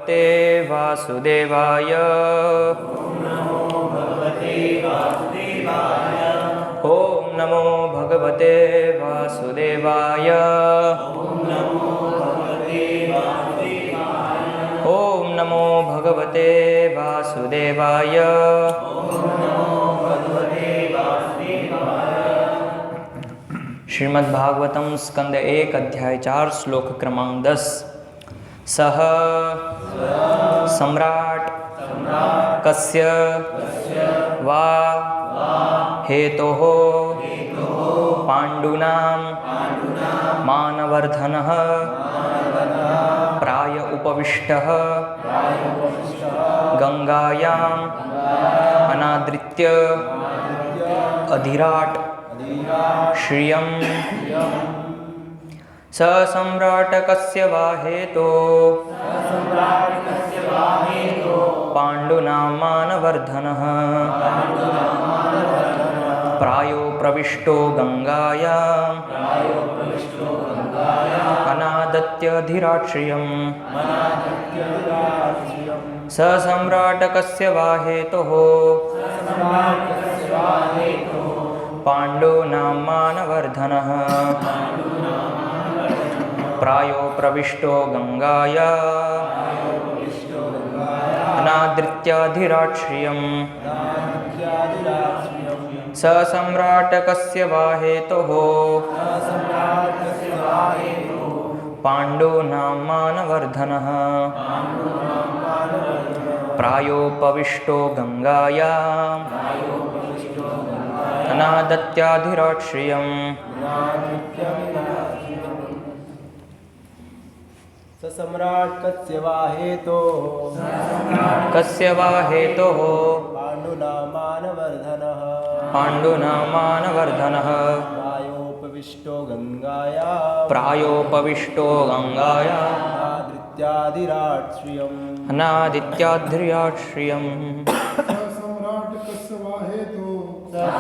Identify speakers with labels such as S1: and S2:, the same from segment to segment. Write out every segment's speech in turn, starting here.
S1: ते वासुदेवाय। ओम नमो भगवते वासुदेवाय। ओम नमो भगवते वासुदेवाय। श्रीमद्भागवतम स्कंद 1 अध्याय 4 श्लोक क्रमांक 10। सह सम्राट कस्य वा हेतोः पाण्डूनां मानवर्धनः प्राय उपविष्टः गंगायाम् अनादृत्य अधिराट श्रियं स सम्राट कस्य वा हेतोः पाण्डूनां मानवर्धनः प्रायो प्रविष्टो गंगायाम् अनादत्यधिराट श्रियं स सम्राट कस्य वा हेतोः पाण्डूनां मानवर्धनः प्रायो प्रविष्टो गंगायाम् अनादृत्याधिराट श्रियं स सम्राट कस्य वा हेतोः पाण्डूनां मानवर्धनः प्रायोपविष्टो गंगायाम् अनादत्याधिराट श्रियं
S2: सम्राट कस्य वा हेतोः पाण्डूनां
S1: मानवर्धनः प्रायोपविष्टो गंगायाम् अनादित्याधिराट श्रियं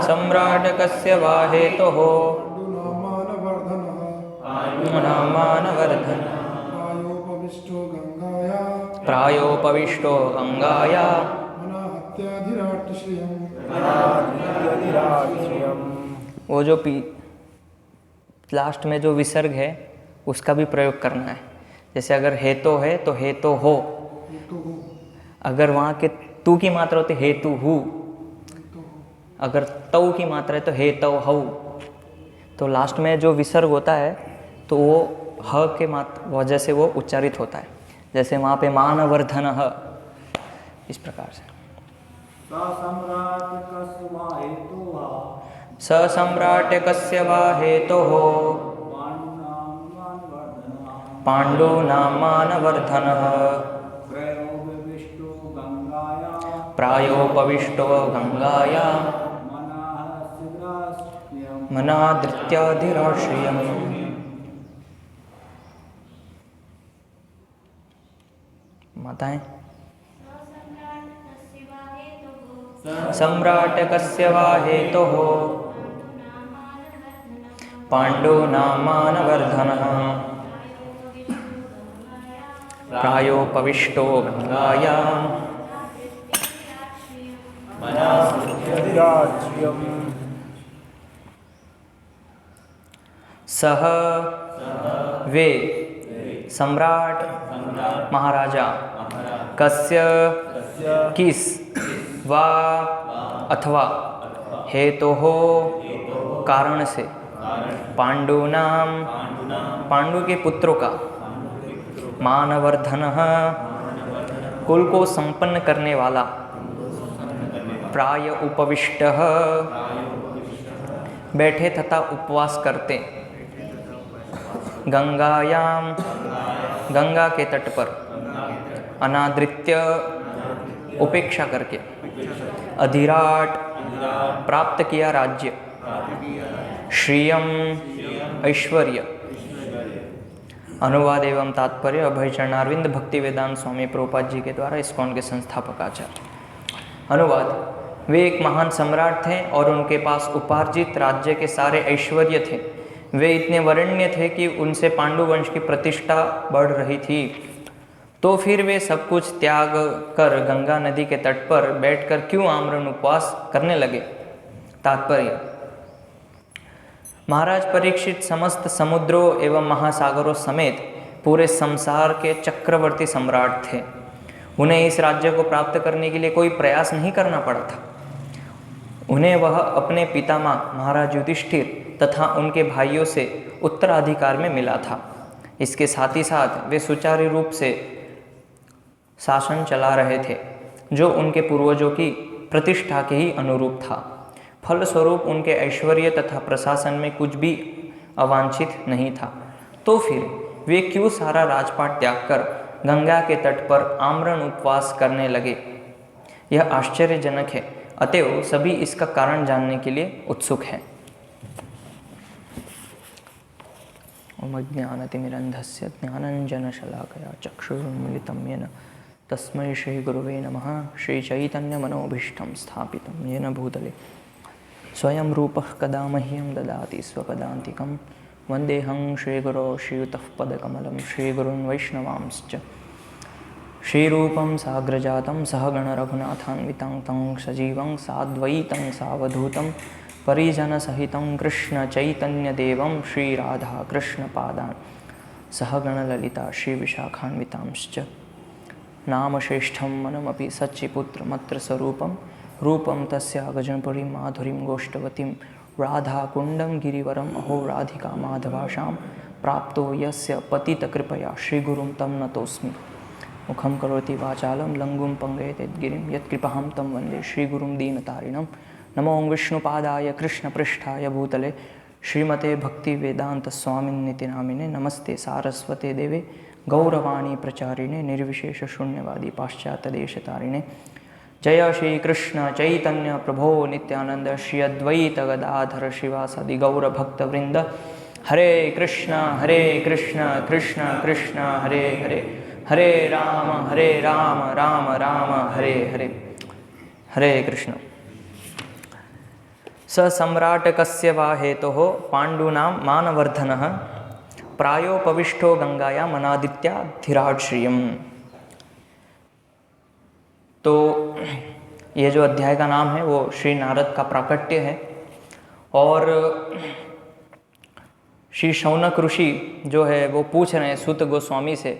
S1: सम्राट कस्य वा हेतोः पाण्डूनां मानवर्धनः प्रायोपविष्टो गंगायाम् वो जो लास्ट में जो विसर्ग है उसका भी प्रयोग करना है। जैसे अगर हेतो है तो हेतो हो, अगर वहाँ के तू की मात्रा होती हेतु हु, अगर तौ की मात्रा है तो हेतौ हौ। तो लास्ट में जो विसर्ग होता है तो वो ह के वजह से वो उच्चारित होता है। जैसे वहाँ पे मानवर्धन इस प्रकार से। स सम्राट कस्य वा हेतोः पाण्डूनां मानवर्धनः प्रायोपविष्टो गंगायाम् मनादृत्याधिराट श्रियं माताएं। सम्राट कस्य वा हेतोः पाण्डूनां मानवर्धनः प्रायोपविष्टो गंगायाम् सह वे सम्राट महाराजा कस्य किस वा अथवा हेतोः कारण से पाण्डूनां पांडु के पुत्रों का मानवर्धनः कुल को संपन्न करने वाला प्राय उपविष्टः बैठे तथा उपवास करते गंगायाम गंगा के तट पर अनादृत्य उपेक्षा करके अधिराट प्राप्त किया राज्य श्रियम ऐश्वर्य। अनुवाद एवं तात्पर्य अभय चरणारविंद भक्ति वेदांत स्वामी प्रभुपाद जी के द्वारा इस्कॉन के संस्थापक आचार्य। अनुवाद। वे एक महान सम्राट थे और उनके पास उपार्जित राज्य के सारे ऐश्वर्य थे। वे इतने वरेण्य थे कि उनसे पांडु वंश की प्रतिष्ठा बढ़ रही थी। तो फिर वे सब कुछ त्याग कर गंगा नदी के तट पर बैठकर क्यों आमरण उपवास करने लगे? तात्पर्य: महाराज परीक्षित समस्त समुद्रों एवं महासागरों समेत पूरे संसार के चक्रवर्ती सम्राट थे। उन्हें इस राज्य को प्राप्त करने के लिए कोई प्रयास नहीं करना पड़ा था। उन्हें वह अपने पितामह महाराज युधिष्ठिर तथा उनके भाइयों से उत्तराधिकार में मिला था। इसके साथ ही साथ वे सुचारू रूप से शासन चला रहे थे, जो उनके पूर्वजों की प्रतिष्ठा के ही अनुरूप था। फलस्वरूप उनके ऐश्वर्य तथा प्रशासन में कुछ भी अवांछित नहीं था। तो फिर वे क्यों सारा राजपाट त्याग कर गंगा के तट पर आमरण उपवास करने लगे? यह आश्चर्यजनक है। अतएव सभी इसका कारण जानने के लिए उत्सुक हैं। ओम अज्ञानतिमिरन्धस्य ज्ञानञ्जनशलाकया चक्षुरुन्मीलितं येन तस्मै श्रीगुरुवे नमः। श्रीचैतन्यमनोभीष्टं स्थापितं येन भूतले स्वयं रूपः कदा मह्यं ददाति स्वपदान्तिकं। वन्देऽहं श्रीगुरो श्रीयुतः पदकमलं श्रीगुरुन् वैष्णवांश्च। श्रीरूपं साग्रजातं सहगणरघुनाथान्वितं तं सजीवं साद्वैतं सावधूतं परिजनसहितं कृष्णचैतन्यदेवं श्रीराधाकृष्णपादान् सहगणललिता श्रीविशाखान्वितांश्च। नामश्रेष्ठं मनमपि सच्चिपुत्रमत्र स्वरूपं रूपं तस्या गजनपुरीं माधुरीं गोष्ठवतीं राधाकुण्डं गिरिवरम् अहो राधिका माधवाशां प्राप्तो यस्य पतितकृपया श्रीगुरुं तं नतोऽस्मि। मुखं करोति वाचालं लङ्गुं पङ्गयतेद्गिरिं यत्कृपां तं वन्दे श्रीगुरुं दीनतारिणं। नमो विष्णुपादाय कृष्णपृष्ठाय भूतले श्रीमते भक्तिवेदान्तस्वामिन्निति नामिने। नमस्ते सारस्वते देवे गौरवाणी प्रचारिणे निर्विशेषशून्यवादी पाश्चात्यदेशतारिणे। जय श्री कृष्ण चैतन्य प्रभो नित्यानंद श्री अद्वैत गदाधर शिवासादि गौर भक्तवृंद। हरे कृष्ण कृष्ण कृष्ण हरे हरे, हरे राम राम राम हरे हरे। हरे कृष्ण। स सम्राट कस्य वा हेतुः पाण्डूनां मानवर्धनः प्रायोपविष्टो गंगायाम् अनादित्याधिराट श्रियम्। तो ये जो अध्याय का नाम है वो श्री नारद का प्राकट्य है। और श्री शौनक ऋषि जो है वो पूछ रहे हैं सूत गोस्वामी से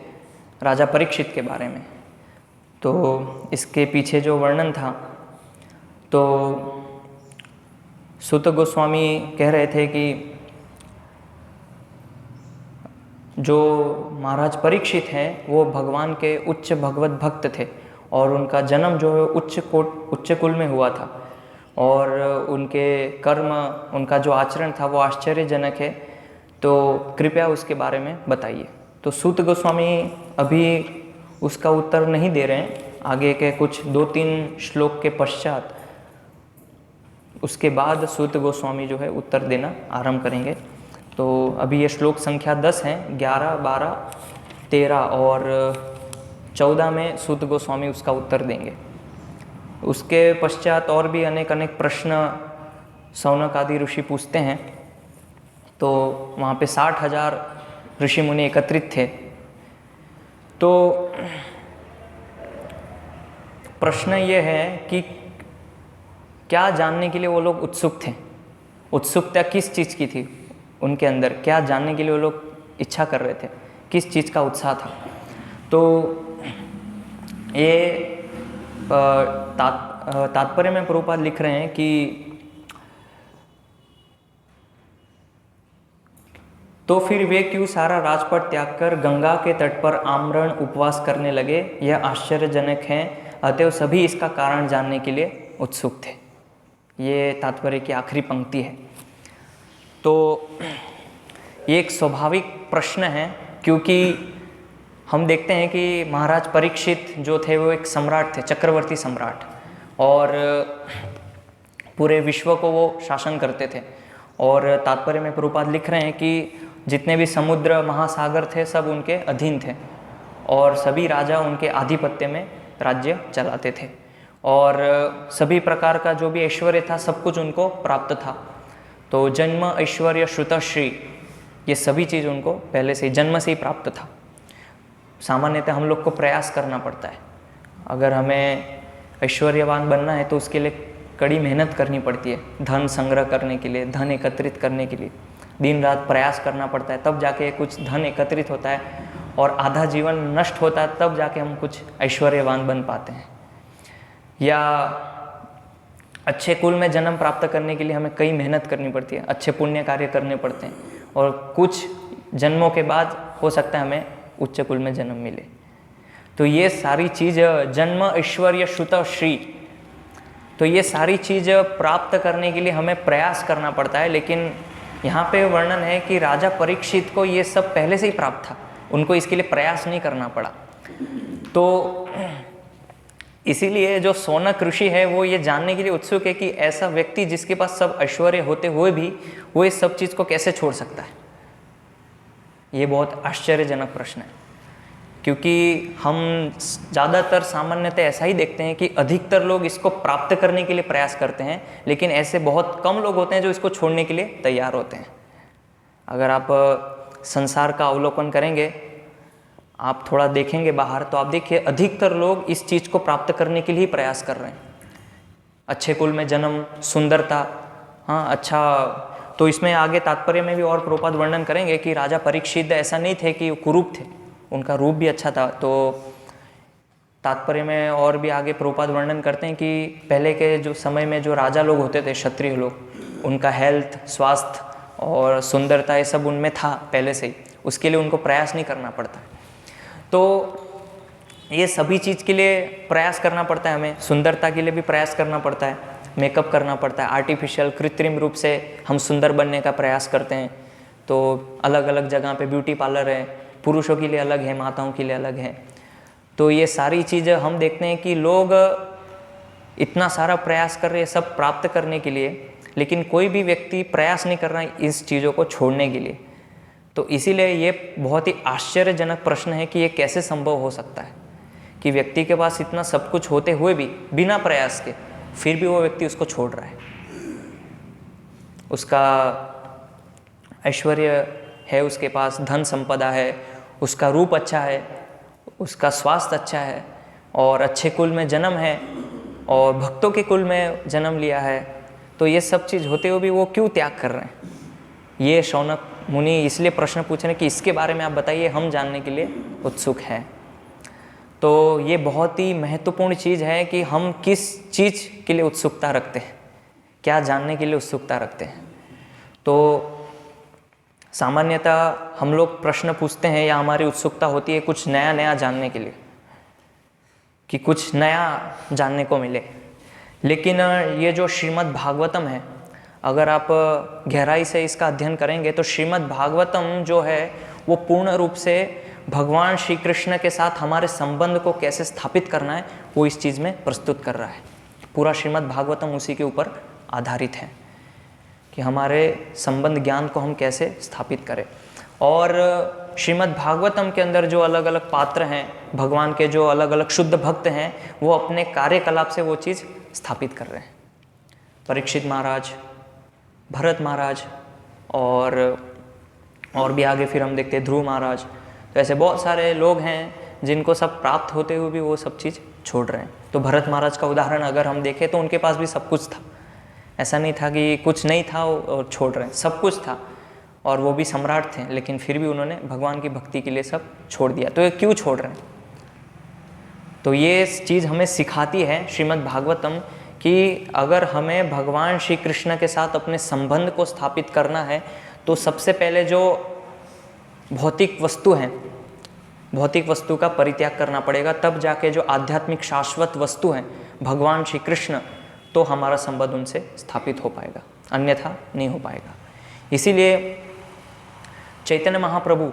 S1: राजा परीक्षित के बारे में। तो इसके पीछे जो वर्णन था, तो सूत गोस्वामी कह रहे थे कि जो महाराज परीक्षित हैं वो भगवान के उच्च भगवत भक्त थे और उनका जन्म जो है उच्च कुल में हुआ था और उनके कर्म, उनका जो आचरण था वो आश्चर्यजनक है। तो कृपया उसके बारे में बताइए। तो सूत गोस्वामी अभी उसका उत्तर नहीं दे रहे हैं। आगे के कुछ 2-3 श्लोक के पश्चात उसके बाद सूत गोस्वामी जो है उत्तर देना आरंभ करेंगे। तो अभी ये श्लोक संख्या 10 हैं। 11, 12, 13 और 14 में सूत गोस्वामी उसका उत्तर देंगे। उसके पश्चात और भी अनेक प्रश्न शौनक आदि ऋषि पूछते हैं। तो वहाँ पे 60,000 ऋषि मुनि एकत्रित थे। तो प्रश्न ये है कि क्या जानने के लिए वो लोग उत्सुक थे। उत्सुकता किस चीज़ की थी उनके अंदर, क्या जानने के लिए वो लोग इच्छा कर रहे थे, किस चीज़ का उत्साह था। तो ये तात्पर्य में प्रभुपाद लिख रहे हैं कि तो फिर वे क्यों सारा राजपाट त्याग कर गंगा के तट पर आमरण उपवास करने लगे, यह आश्चर्यजनक है। अतएव सभी इसका कारण जानने के लिए उत्सुक थे। ये तात्पर्य की आखिरी पंक्ति है। तो ये एक स्वाभाविक प्रश्न है, क्योंकि हम देखते हैं कि महाराज परीक्षित जो थे वो एक सम्राट थे, चक्रवर्ती सम्राट, और पूरे विश्व को वो शासन करते थे। और तात्पर्य में प्रभुपाद लिख रहे हैं कि जितने भी समुद्र महासागर थे सब उनके अधीन थे और सभी राजा उनके आधिपत्य में राज्य चलाते थे और सभी प्रकार का जो भी ऐश्वर्य था सब कुछ उनको प्राप्त था। तो जन्म ऐश्वर्य श्रुतश्री ये सभी चीज़ उनको पहले से जन्म से ही प्राप्त था। सामान्यतः हम लोग को प्रयास करना पड़ता है। अगर हमें ऐश्वर्यवान बनना है तो उसके लिए कड़ी मेहनत करनी पड़ती है, धन संग्रह करने के लिए, धन एकत्रित करने के लिए दिन रात प्रयास करना पड़ता है, तब जाके कुछ धन एकत्रित होता है और आधा जीवन नष्ट होता है, तब जाके हम कुछ ऐश्वर्यवान बन पाते हैं। या अच्छे कुल में जन्म प्राप्त करने के लिए हमें कई मेहनत करनी पड़ती है, अच्छे पुण्य कार्य करने पड़ते हैं और कुछ जन्मों के बाद हो सकता है हमें उच्च कुल में जन्म मिले। तो ये सारी चीज़ जन्म ऐश्वर्य श्रुत श्री, तो ये सारी चीज़ प्राप्त करने के लिए हमें प्रयास करना पड़ता है। लेकिन यहाँ पे वर्णन है कि राजा परीक्षित को ये सब पहले से ही प्राप्त था, उनको इसके लिए प्रयास नहीं करना पड़ा। तो इसीलिए जो शौनक ऋषि है वो ये जानने के लिए उत्सुक है कि ऐसा व्यक्ति जिसके पास सब ऐश्वर्य होते हुए भी वो इस सब चीज़ को कैसे छोड़ सकता है। ये बहुत आश्चर्यजनक प्रश्न है, क्योंकि हम ज़्यादातर सामान्यतः ऐसा ही देखते हैं कि अधिकतर लोग इसको प्राप्त करने के लिए प्रयास करते हैं, लेकिन ऐसे बहुत कम लोग होते हैं जो इसको छोड़ने के लिए तैयार होते हैं। अगर आप संसार का अवलोकन करेंगे, आप थोड़ा देखेंगे बाहर, तो आप देखिए अधिकतर लोग इस चीज़ को प्राप्त करने के लिए प्रयास कर रहे हैं। अच्छे कुल में जन्म, सुंदरता, हाँ अच्छा। तो इसमें आगे तात्पर्य में भी और प्रभुपाद वर्णन करेंगे कि राजा परीक्षित ऐसा नहीं थे कि कुरूप थे, उनका रूप भी अच्छा था। तो तात्पर्य में और भी आगे प्रभुपाद वर्णन करते हैं कि पहले के जो समय में जो राजा लोग होते थे, क्षत्रिय लोग, उनका हेल्थ, स्वास्थ्य और सुंदरता ये सब उनमें था पहले से ही, उसके लिए उनको प्रयास नहीं करना पड़ता। तो ये सभी चीज़ के लिए प्रयास करना पड़ता है, हमें सुंदरता के लिए भी प्रयास करना पड़ता है, मेकअप करना पड़ता है, आर्टिफिशियल कृत्रिम रूप से हम सुंदर बनने का प्रयास करते हैं। तो अलग अलग जगह पे ब्यूटी पार्लर है, पुरुषों के लिए अलग है, माताओं के लिए अलग है। तो ये सारी चीज़ें हम देखते हैं कि लोग इतना सारा प्रयास कर रहे हैं सब प्राप्त करने के लिए, लेकिन कोई भी व्यक्ति प्रयास नहीं कर रहा है इस चीज़ों को छोड़ने के लिए। तो इसीलिए ये बहुत ही आश्चर्यजनक प्रश्न है कि ये कैसे संभव हो सकता है कि व्यक्ति के पास इतना सब कुछ होते हुए भी बिना प्रयास के फिर भी वो व्यक्ति उसको छोड़ रहा है। उसका ऐश्वर्य है, उसके पास धन संपदा है, उसका रूप अच्छा है, उसका स्वास्थ्य अच्छा है और अच्छे कुल में जन्म है और भक्तों के कुल में जन्म लिया है, तो ये सब चीज़ होते हुए भी वो क्यों त्याग कर रहे हैं। ये शौनक मुनि इसलिए प्रश्न पूछ रहे हैं कि इसके बारे में आप बताइए, हम जानने के लिए उत्सुक हैं। तो ये बहुत ही महत्वपूर्ण चीज़ है कि हम किस चीज़ के लिए उत्सुकता रखते हैं, क्या जानने के लिए उत्सुकता रखते हैं। तो सामान्यतः हम लोग प्रश्न पूछते हैं या हमारी उत्सुकता होती है कुछ नया नया जानने के लिए, कि कुछ नया जानने को मिले। लेकिन ये जो श्रीमद् भागवतम है, अगर आप गहराई से इसका अध्ययन करेंगे तो श्रीमद् भागवतम जो है वो पूर्ण रूप से भगवान श्री कृष्ण के साथ हमारे संबंध को कैसे स्थापित करना है वो इस चीज़ में प्रस्तुत कर रहा है। पूरा श्रीमद् भागवतम उसी के ऊपर आधारित है कि हमारे संबंध ज्ञान को हम कैसे स्थापित करें। और श्रीमद् भागवतम के अंदर जो अलग अलग पात्र हैं, भगवान के जो अलग अलग शुद्ध भक्त हैं, वो अपने कार्यकलाप से वो चीज़ स्थापित कर रहे हैं। परीक्षित महाराज, भरत महाराज और भी आगे फिर हम देखते हैं ध्रुव महाराज। तो ऐसे बहुत सारे लोग हैं जिनको सब प्राप्त होते हुए भी वो सब चीज़ छोड़ रहे हैं। तो भरत महाराज का उदाहरण अगर हम देखें तो उनके पास भी सब कुछ था, ऐसा नहीं था कि कुछ नहीं था और छोड़ रहे हैं, सब कुछ था और वो भी सम्राट थे, लेकिन फिर भी उन्होंने भगवान की भक्ति के लिए सब छोड़ दिया। तो ये क्यों छोड़ रहे हैं? तो ये चीज़ हमें सिखाती है श्रीमद् भागवतम कि अगर हमें भगवान श्री कृष्ण के साथ अपने संबंध को स्थापित करना है तो सबसे पहले जो भौतिक वस्तु हैं, भौतिक वस्तु का परित्याग करना पड़ेगा, तब जाके जो आध्यात्मिक शाश्वत वस्तु हैं भगवान श्री कृष्ण, तो हमारा संबंध उनसे स्थापित हो पाएगा, अन्यथा नहीं हो पाएगा। इसीलिए चैतन्य महाप्रभु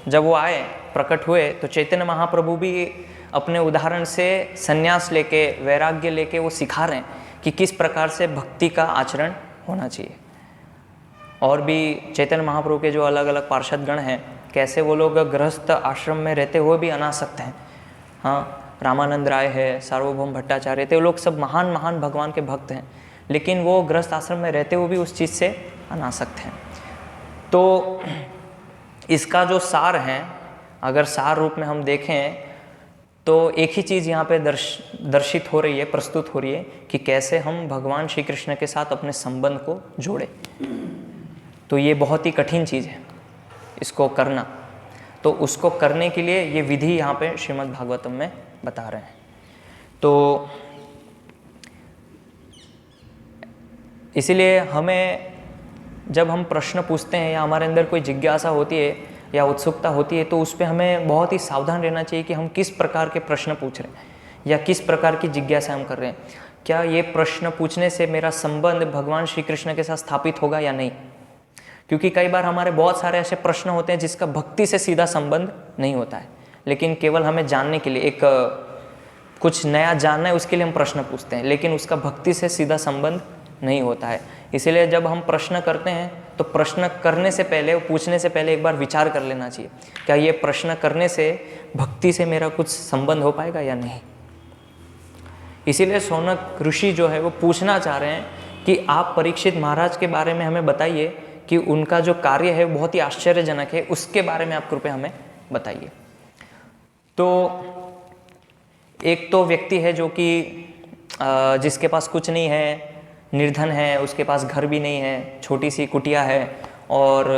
S1: जब वो आए, प्रकट हुए, तो चैतन्य महाप्रभु भी अपने उदाहरण से संन्यास लेके, वैराग्य लेके वो सिखा रहे हैं कि किस प्रकार से भक्ति का आचरण होना चाहिए। और भी चैतन्य महाप्रभु के जो अलग अलग पार्षद गण हैं, कैसे वो लोग गृहस्थ आश्रम में रहते हुए भी अनासक्त हैं। हाँ, रामानंद राय है, सार्वभौम भट्टाचार्य थे, वो लोग सब महान महान भगवान के भक्त हैं, लेकिन वो गृहस्थ आश्रम में रहते हुए भी उस चीज़ से अनासक्त हैं। तो इसका जो सार है, अगर सार रूप में हम देखें तो एक ही चीज़ यहाँ पे दर्शित हो रही है, प्रस्तुत हो रही है कि कैसे हम भगवान श्री कृष्ण के साथ अपने संबंध को जोड़ें। तो ये बहुत ही कठिन चीज़ है इसको करना। तो उसको करने के लिए ये विधि यहाँ पे श्रीमद् भागवतम में बता रहे हैं। तो इसीलिए हमें जब हम प्रश्न पूछते हैं या हमारे अंदर कोई जिज्ञासा होती है या उत्सुकता होती है तो उस पर हमें बहुत ही सावधान रहना चाहिए कि हम किस प्रकार के प्रश्न पूछ रहे हैं या किस प्रकार की जिज्ञासा हम कर रहे हैं। क्या ये प्रश्न पूछने से मेरा संबंध भगवान श्री कृष्ण के साथ स्थापित होगा या नहीं? क्योंकि कई बार हमारे बहुत सारे ऐसे प्रश्न होते हैं जिसका भक्ति से सीधा संबंध नहीं होता है, लेकिन केवल हमें जानने के लिए, एक कुछ नया जानना है उसके लिए हम प्रश्न पूछते हैं, लेकिन उसका भक्ति से सीधा संबंध नहीं होता है। इसीलिए जब हम प्रश्न करते हैं तो प्रश्न करने से पहले, पूछने से पहले एक बार विचार कर लेना चाहिए, क्या ये प्रश्न करने से भक्ति से मेरा कुछ संबंध हो पाएगा या नहीं। इसीलिए शौनक ऋषि जो है वो पूछना चाह रहे हैं कि आप परीक्षित महाराज के बारे में हमें बताइए कि उनका जो कार्य है बहुत ही आश्चर्यजनक है, उसके बारे में आप कृपया हमें बताइए। तो एक तो व्यक्ति है जो कि जिसके पास कुछ नहीं है, निर्धन है, उसके पास घर भी नहीं है, छोटी सी कुटिया है और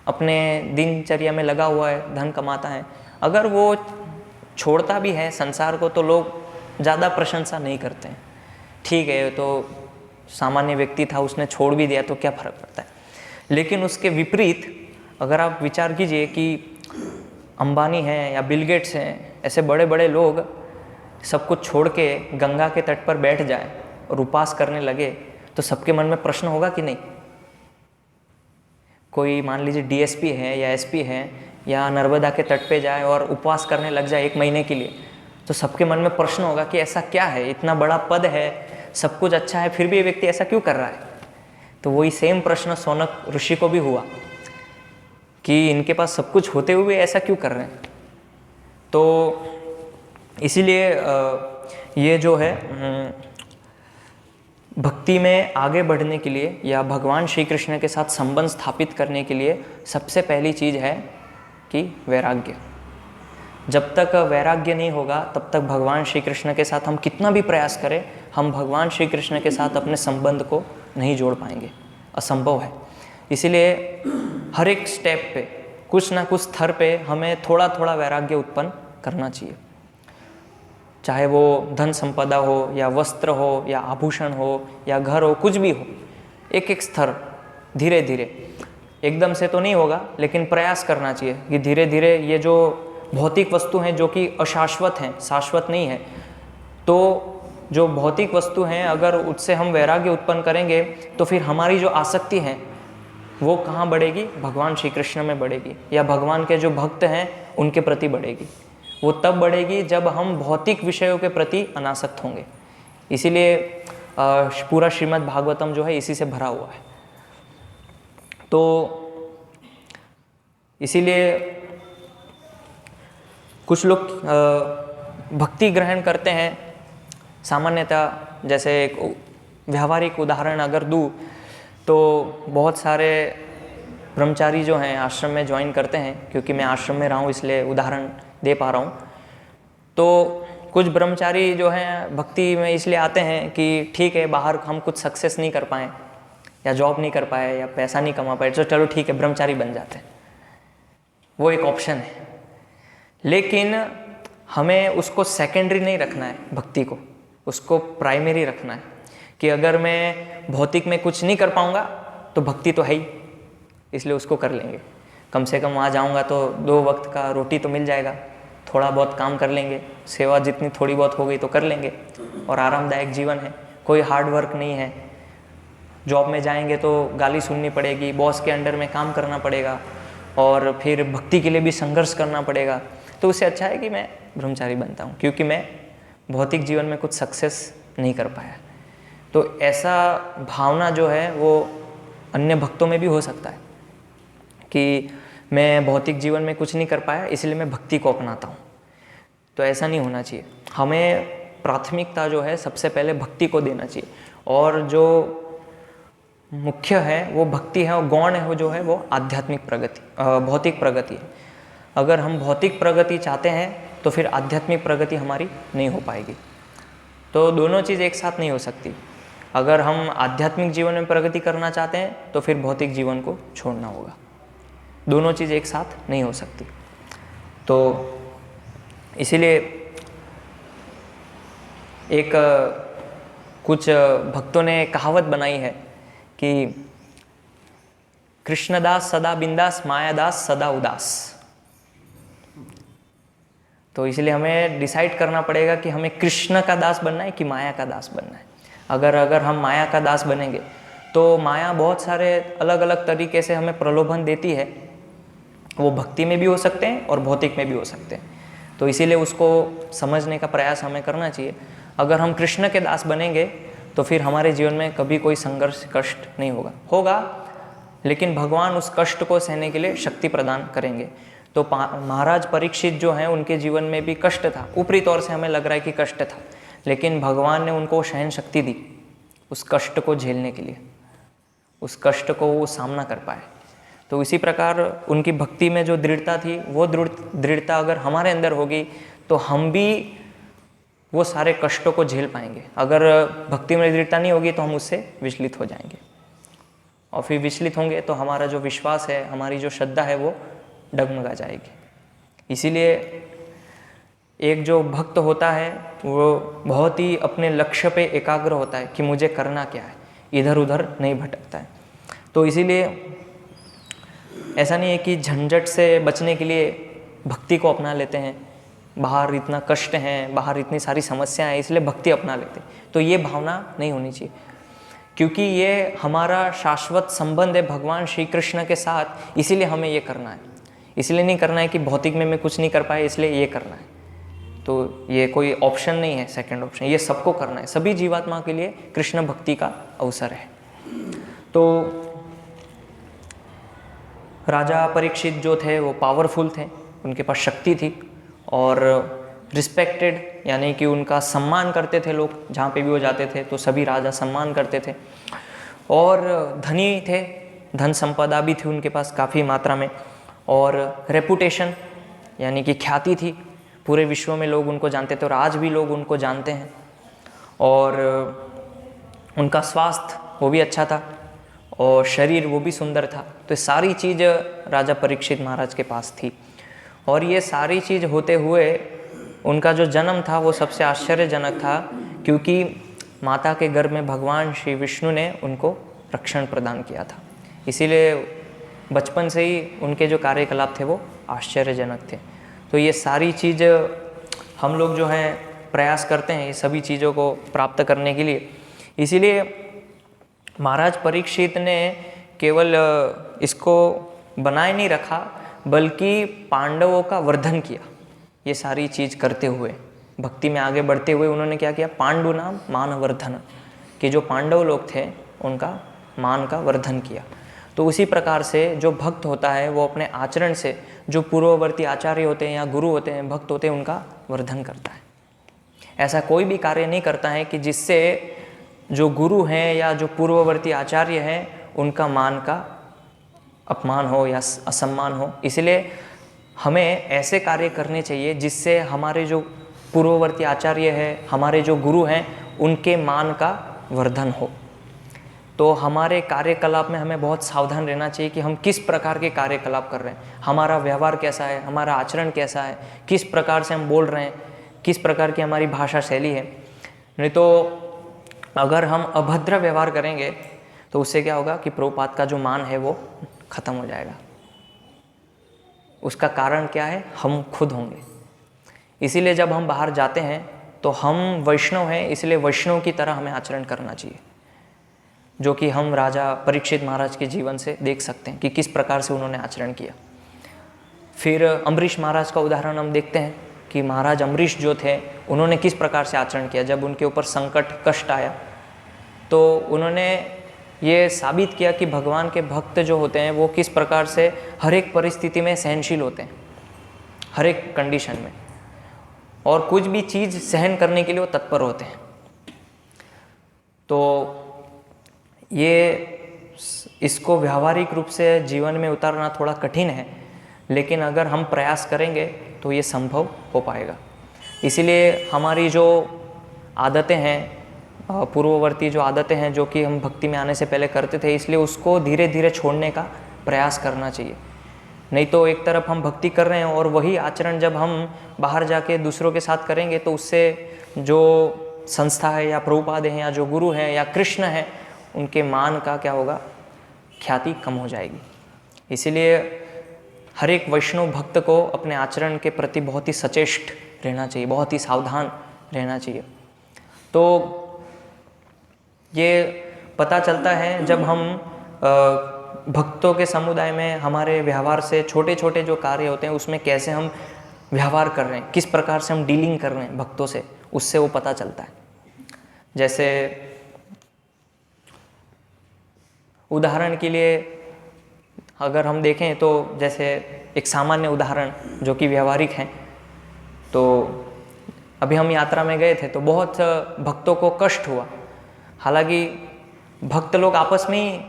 S1: अपने दिनचर्या में लगा हुआ है, धन कमाता है। अगर वो छोड़ता भी है संसार को तो लोग ज़्यादा प्रशंसा नहीं करते हैं। ठीक है, तो सामान्य व्यक्ति था, उसने छोड़ भी दिया तो क्या फ़र्क पड़ता है। लेकिन उसके विपरीत अगर आप विचार कीजिए कि अंबानी हैं या बिल गेट्स हैं, ऐसे बड़े बड़े लोग सब कुछ छोड़ के गंगा के तट पर बैठ जाए और उपवास करने लगे तो सबके मन में प्रश्न होगा कि नहीं। कोई मान लीजिए डीएसपी है या एसपी है या नर्मदा के तट पे जाए और उपवास करने लग जाए 1 महीने के लिए, तो सबके मन में प्रश्न होगा कि ऐसा क्या है, इतना बड़ा पद है, सब कुछ अच्छा है, फिर भी ये व्यक्ति ऐसा क्यों कर रहा है। तो वही सेम प्रश्न शौनक ऋषि को भी हुआ कि इनके पास सब कुछ होते हुए ऐसा क्यों कर रहे हैं। तो इसीलिए ये जो है भक्ति में आगे बढ़ने के लिए या भगवान श्री कृष्ण के साथ संबंध स्थापित करने के लिए सबसे पहली चीज़ है कि वैराग्य। जब तक वैराग्य नहीं होगा तब तक भगवान श्री कृष्ण के साथ हम कितना भी प्रयास करें, हम भगवान श्री कृष्ण के साथ अपने संबंध को नहीं जोड़ पाएंगे, असंभव है। इसीलिए हर एक स्टेप पे, कुछ ना कुछ स्तर पे हमें थोड़ा थोड़ा वैराग्य उत्पन्न करना चाहिए। चाहे वो धन संपदा हो या वस्त्र हो या आभूषण हो या घर हो, कुछ भी हो, एक एक स्तर धीरे धीरे, एकदम से तो नहीं होगा लेकिन प्रयास करना चाहिए कि धीरे धीरे ये जो भौतिक वस्तु हैं जो कि अशाश्वत हैं, शाश्वत नहीं है, तो जो भौतिक वस्तु हैं अगर उससे हम वैराग्य उत्पन्न करेंगे तो फिर हमारी जो आसक्ति है वो कहाँ बढ़ेगी, भगवान श्री कृष्ण में बढ़ेगी या भगवान के जो भक्त हैं उनके प्रति बढ़ेगी। वो तब बढ़ेगी जब हम भौतिक विषयों के प्रति अनासक्त होंगे। इसीलिए पूरा श्रीमद् भागवतम जो है इसी से भरा हुआ है। तो इसीलिए कुछ लोग भक्ति ग्रहण करते हैं सामान्यतः। जैसे एक व्यावहारिक उदाहरण अगर दूँ तो बहुत सारे ब्रह्मचारी जो हैं आश्रम में ज्वाइन करते हैं, क्योंकि मैं आश्रम में रहा हूँ इसलिए उदाहरण दे पा रहा हूँ। तो कुछ ब्रह्मचारी जो हैं भक्ति में इसलिए आते हैं कि ठीक है बाहर हम कुछ सक्सेस नहीं कर पाए या जॉब नहीं कर पाए या पैसा नहीं कमा पाए, तो चलो ठीक है ब्रह्मचारी बन जाते हैं, वो एक ऑप्शन है। लेकिन हमें उसको सेकेंडरी नहीं रखना है, भक्ति को उसको प्राइमरी रखना है कि अगर मैं भौतिक में कुछ नहीं कर पाऊँगा तो भक्ति तो है ही, इसलिए उसको कर लेंगे। कम से कम वहाँ जाऊँगा तो 2 वक्त का रोटी तो मिल जाएगा, थोड़ा बहुत काम कर लेंगे, सेवा जितनी थोड़ी बहुत हो गई तो कर लेंगे, और आरामदायक जीवन है, कोई हार्ड वर्क नहीं है। जॉब में जाएंगे तो गाली सुननी पड़ेगी, बॉस के अंडर में काम करना पड़ेगा और फिर भक्ति के लिए भी संघर्ष करना पड़ेगा। तो उससे अच्छा है कि मैं ब्रह्मचारी बनता हूँ, क्योंकि मैं भौतिक जीवन में कुछ सक्सेस नहीं कर पाया। तो ऐसा भावना जो है वो अन्य भक्तों में भी हो सकता है कि मैं भौतिक जीवन में कुछ नहीं कर पाया इसलिए मैं भक्ति को अपनाता हूँ। तो ऐसा नहीं होना चाहिए। हमें प्राथमिकता जो है सबसे पहले भक्ति को देना चाहिए, और जो मुख्य है वो भक्ति है, और गौण है वो जो है वो आध्यात्मिक प्रगति, भौतिक प्रगति है। अगर हम भौतिक प्रगति चाहते हैं तो फिर आध्यात्मिक प्रगति हमारी नहीं हो पाएगी। तो दोनों चीज़ एक साथ नहीं हो सकती। अगर हम आध्यात्मिक जीवन में प्रगति करना चाहते हैं तो फिर भौतिक जीवन को छोड़ना होगा। दोनों चीज़ एक साथ नहीं हो सकती। तो इसीलिए एक कुछ भक्तों ने कहावत बनाई है कि कृष्णदास सदा बिंदास, मायादास सदा उदास। तो इसलिए हमें डिसाइड करना पड़ेगा कि हमें कृष्ण का दास बनना है कि माया का दास बनना है। अगर हम माया का दास बनेंगे तो माया बहुत सारे अलग अलग तरीके से हमें प्रलोभन देती है। वो भक्ति में भी हो सकते हैं और भौतिक में भी हो सकते हैं। तो इसीलिए उसको समझने का प्रयास हमें करना चाहिए। अगर हम कृष्ण के दास बनेंगे तो फिर हमारे जीवन में कभी कोई संघर्ष, कष्ट नहीं होगा, लेकिन भगवान उस कष्ट को सहने के लिए शक्ति प्रदान करेंगे। तो महाराज परीक्षित जो हैं उनके जीवन में भी कष्ट था। ऊपरी तौर से हमें लग रहा है कि कष्ट था, लेकिन भगवान ने उनको सहन शक्ति दी उस कष्ट को झेलने के लिए, उस कष्ट को वो सामना कर पाए। तो इसी प्रकार उनकी भक्ति में जो दृढ़ता थी, वो दृढ़ता अगर हमारे अंदर होगी तो हम भी वो सारे कष्टों को झेल पाएंगे। अगर भक्ति में दृढ़ता नहीं होगी तो हम उससे विचलित हो जाएंगे, और फिर विचलित होंगे तो हमारा जो विश्वास है, हमारी जो श्रद्धा है, वो डगमगा जाएगी। इसीलिए एक जो भक्त होता है वो बहुत ही अपने लक्ष्य पे एकाग्र होता है कि मुझे करना क्या है, इधर उधर नहीं भटकता है। तो इसीलिए ऐसा नहीं है कि झंझट से बचने के लिए भक्ति को अपना लेते हैं, बाहर इतना कष्ट है, बाहर इतनी सारी समस्याएं हैं, इसलिए भक्ति अपना लेते हैं। तो ये भावना नहीं होनी चाहिए, क्योंकि ये हमारा शाश्वत संबंध है भगवान श्री कृष्ण के साथ। इसीलिए हमें ये करना है। इसलिए नहीं करना है कि भौतिक में मैं कुछ नहीं कर पाया इसलिए ये करना है। तो ये कोई ऑप्शन नहीं है, सेकंड ऑप्शन, ये सबको करना है। सभी जीवात्मा के लिए कृष्ण भक्ति का अवसर है। तो राजा परीक्षित जो थे वो पावरफुल थे, उनके पास शक्ति थी और रिस्पेक्टेड, यानी कि उनका सम्मान करते थे लोग। जहाँ पे भी वो जाते थे तो सभी राजा सम्मान करते थे, और धनी थे, धन संपदा भी थी उनके पास काफ़ी मात्रा में, और रेपुटेशन यानी कि ख्याति थी, पूरे विश्व में लोग उनको जानते थे और आज भी लोग उनको जानते हैं। और उनका स्वास्थ्य वो भी अच्छा था और शरीर वो भी सुंदर था। तो सारी चीज़ राजा परीक्षित महाराज के पास थी। और ये सारी चीज़ होते हुए उनका जो जन्म था वो सबसे आश्चर्यजनक था, क्योंकि माता के गर्भ में भगवान श्री विष्णु ने उनको रक्षण प्रदान किया था। इसीलिए बचपन से ही उनके जो कार्यकलाप थे वो आश्चर्यजनक थे। तो ये सारी चीज़ हम लोग जो हैं प्रयास करते हैं ये सभी चीज़ों को प्राप्त करने के लिए। इसीलिए महाराज परीक्षित ने केवल इसको बनाए नहीं रखा, बल्कि पांडवों का वर्धन किया। ये सारी चीज़ करते हुए, भक्ति में आगे बढ़ते हुए उन्होंने क्या किया, पांडु नाम मानवर्धन, कि जो पांडव लोग थे उनका मान का वर्धन किया। तो उसी प्रकार से जो भक्त होता है वो अपने आचरण से जो पूर्ववर्ती आचार्य होते हैं या गुरु होते हैं, भक्त होते हैं, उनका वर्धन करता है। ऐसा कोई भी कार्य नहीं करता है कि जिससे जो गुरु हैं या जो पूर्ववर्ती आचार्य हैं उनका मान का अपमान हो या असम्मान हो। इसलिए हमें ऐसे कार्य करने चाहिए जिससे हमारे जो पूर्ववर्ती आचार्य हैं, हमारे जो गुरु हैं, उनके मान का वर्धन हो। तो हमारे कार्यकलाप में हमें बहुत सावधान रहना चाहिए कि हम किस प्रकार के कार्यकलाप कर रहे हैं, हमारा व्यवहार कैसा है, हमारा आचरण कैसा है, किस प्रकार से हम बोल रहे हैं, किस प्रकार की हमारी भाषा शैली है। नहीं तो अगर हम अभद्र व्यवहार करेंगे तो उससे क्या होगा कि प्रभुपाद का जो मान है वो खत्म हो जाएगा। उसका कारण क्या है, हम खुद होंगे। इसीलिए जब हम बाहर जाते हैं तो हम वैष्णव हैं, इसलिए वैष्णव की तरह हमें आचरण करना चाहिए, जो कि हम राजा परीक्षित महाराज के जीवन से देख सकते हैं कि किस प्रकार से उन्होंने आचरण किया। फिर अम्बरीश महाराज का उदाहरण हम देखते हैं कि महाराज अम्बरीश जो थे उन्होंने किस प्रकार से आचरण किया। जब उनके ऊपर संकट कष्ट आया तो उन्होंने ये साबित किया कि भगवान के भक्त जो होते हैं वो किस प्रकार से हर एक परिस्थिति में सहनशील होते हैं, हर एक कंडीशन में, और कुछ भी चीज़ सहन करने के लिए वो तत्पर होते हैं। तो ये इसको व्यावहारिक रूप से जीवन में उतारना थोड़ा कठिन है, लेकिन अगर हम प्रयास करेंगे तो ये संभव हो पाएगा। इसीलिए हमारी जो आदतें हैं, पूर्ववर्ती जो आदतें हैं जो कि हम भक्ति में आने से पहले करते थे, इसलिए उसको धीरे धीरे छोड़ने का प्रयास करना चाहिए। नहीं तो एक तरफ हम भक्ति कर रहे हैं और वही आचरण जब हम बाहर जाके दूसरों के साथ करेंगे तो उससे जो संस्था है या प्रभुपाद हैं या जो गुरु हैं या कृष्ण हैं, उनके मान का क्या होगा, ख्याति कम हो जाएगी। इसीलिए हर एक वैष्णव भक्त को अपने आचरण के प्रति बहुत ही सचेष्ट रहना चाहिए, बहुत ही सावधान रहना चाहिए। तो ये पता चलता है जब हम भक्तों के समुदाय में हमारे व्यवहार से छोटे छोटे जो कार्य होते हैं उसमें कैसे हम व्यवहार कर रहे हैं, किस प्रकार से हम डीलिंग कर रहे हैं भक्तों से, उससे वो पता चलता है। जैसे उदाहरण के लिए अगर हम देखें तो जैसे एक सामान्य उदाहरण जो कि व्यवहारिक है, तो अभी हम यात्रा में गए थे तो बहुत भक्तों को कष्ट हुआ। हालांकि भक्त लोग आपस में ही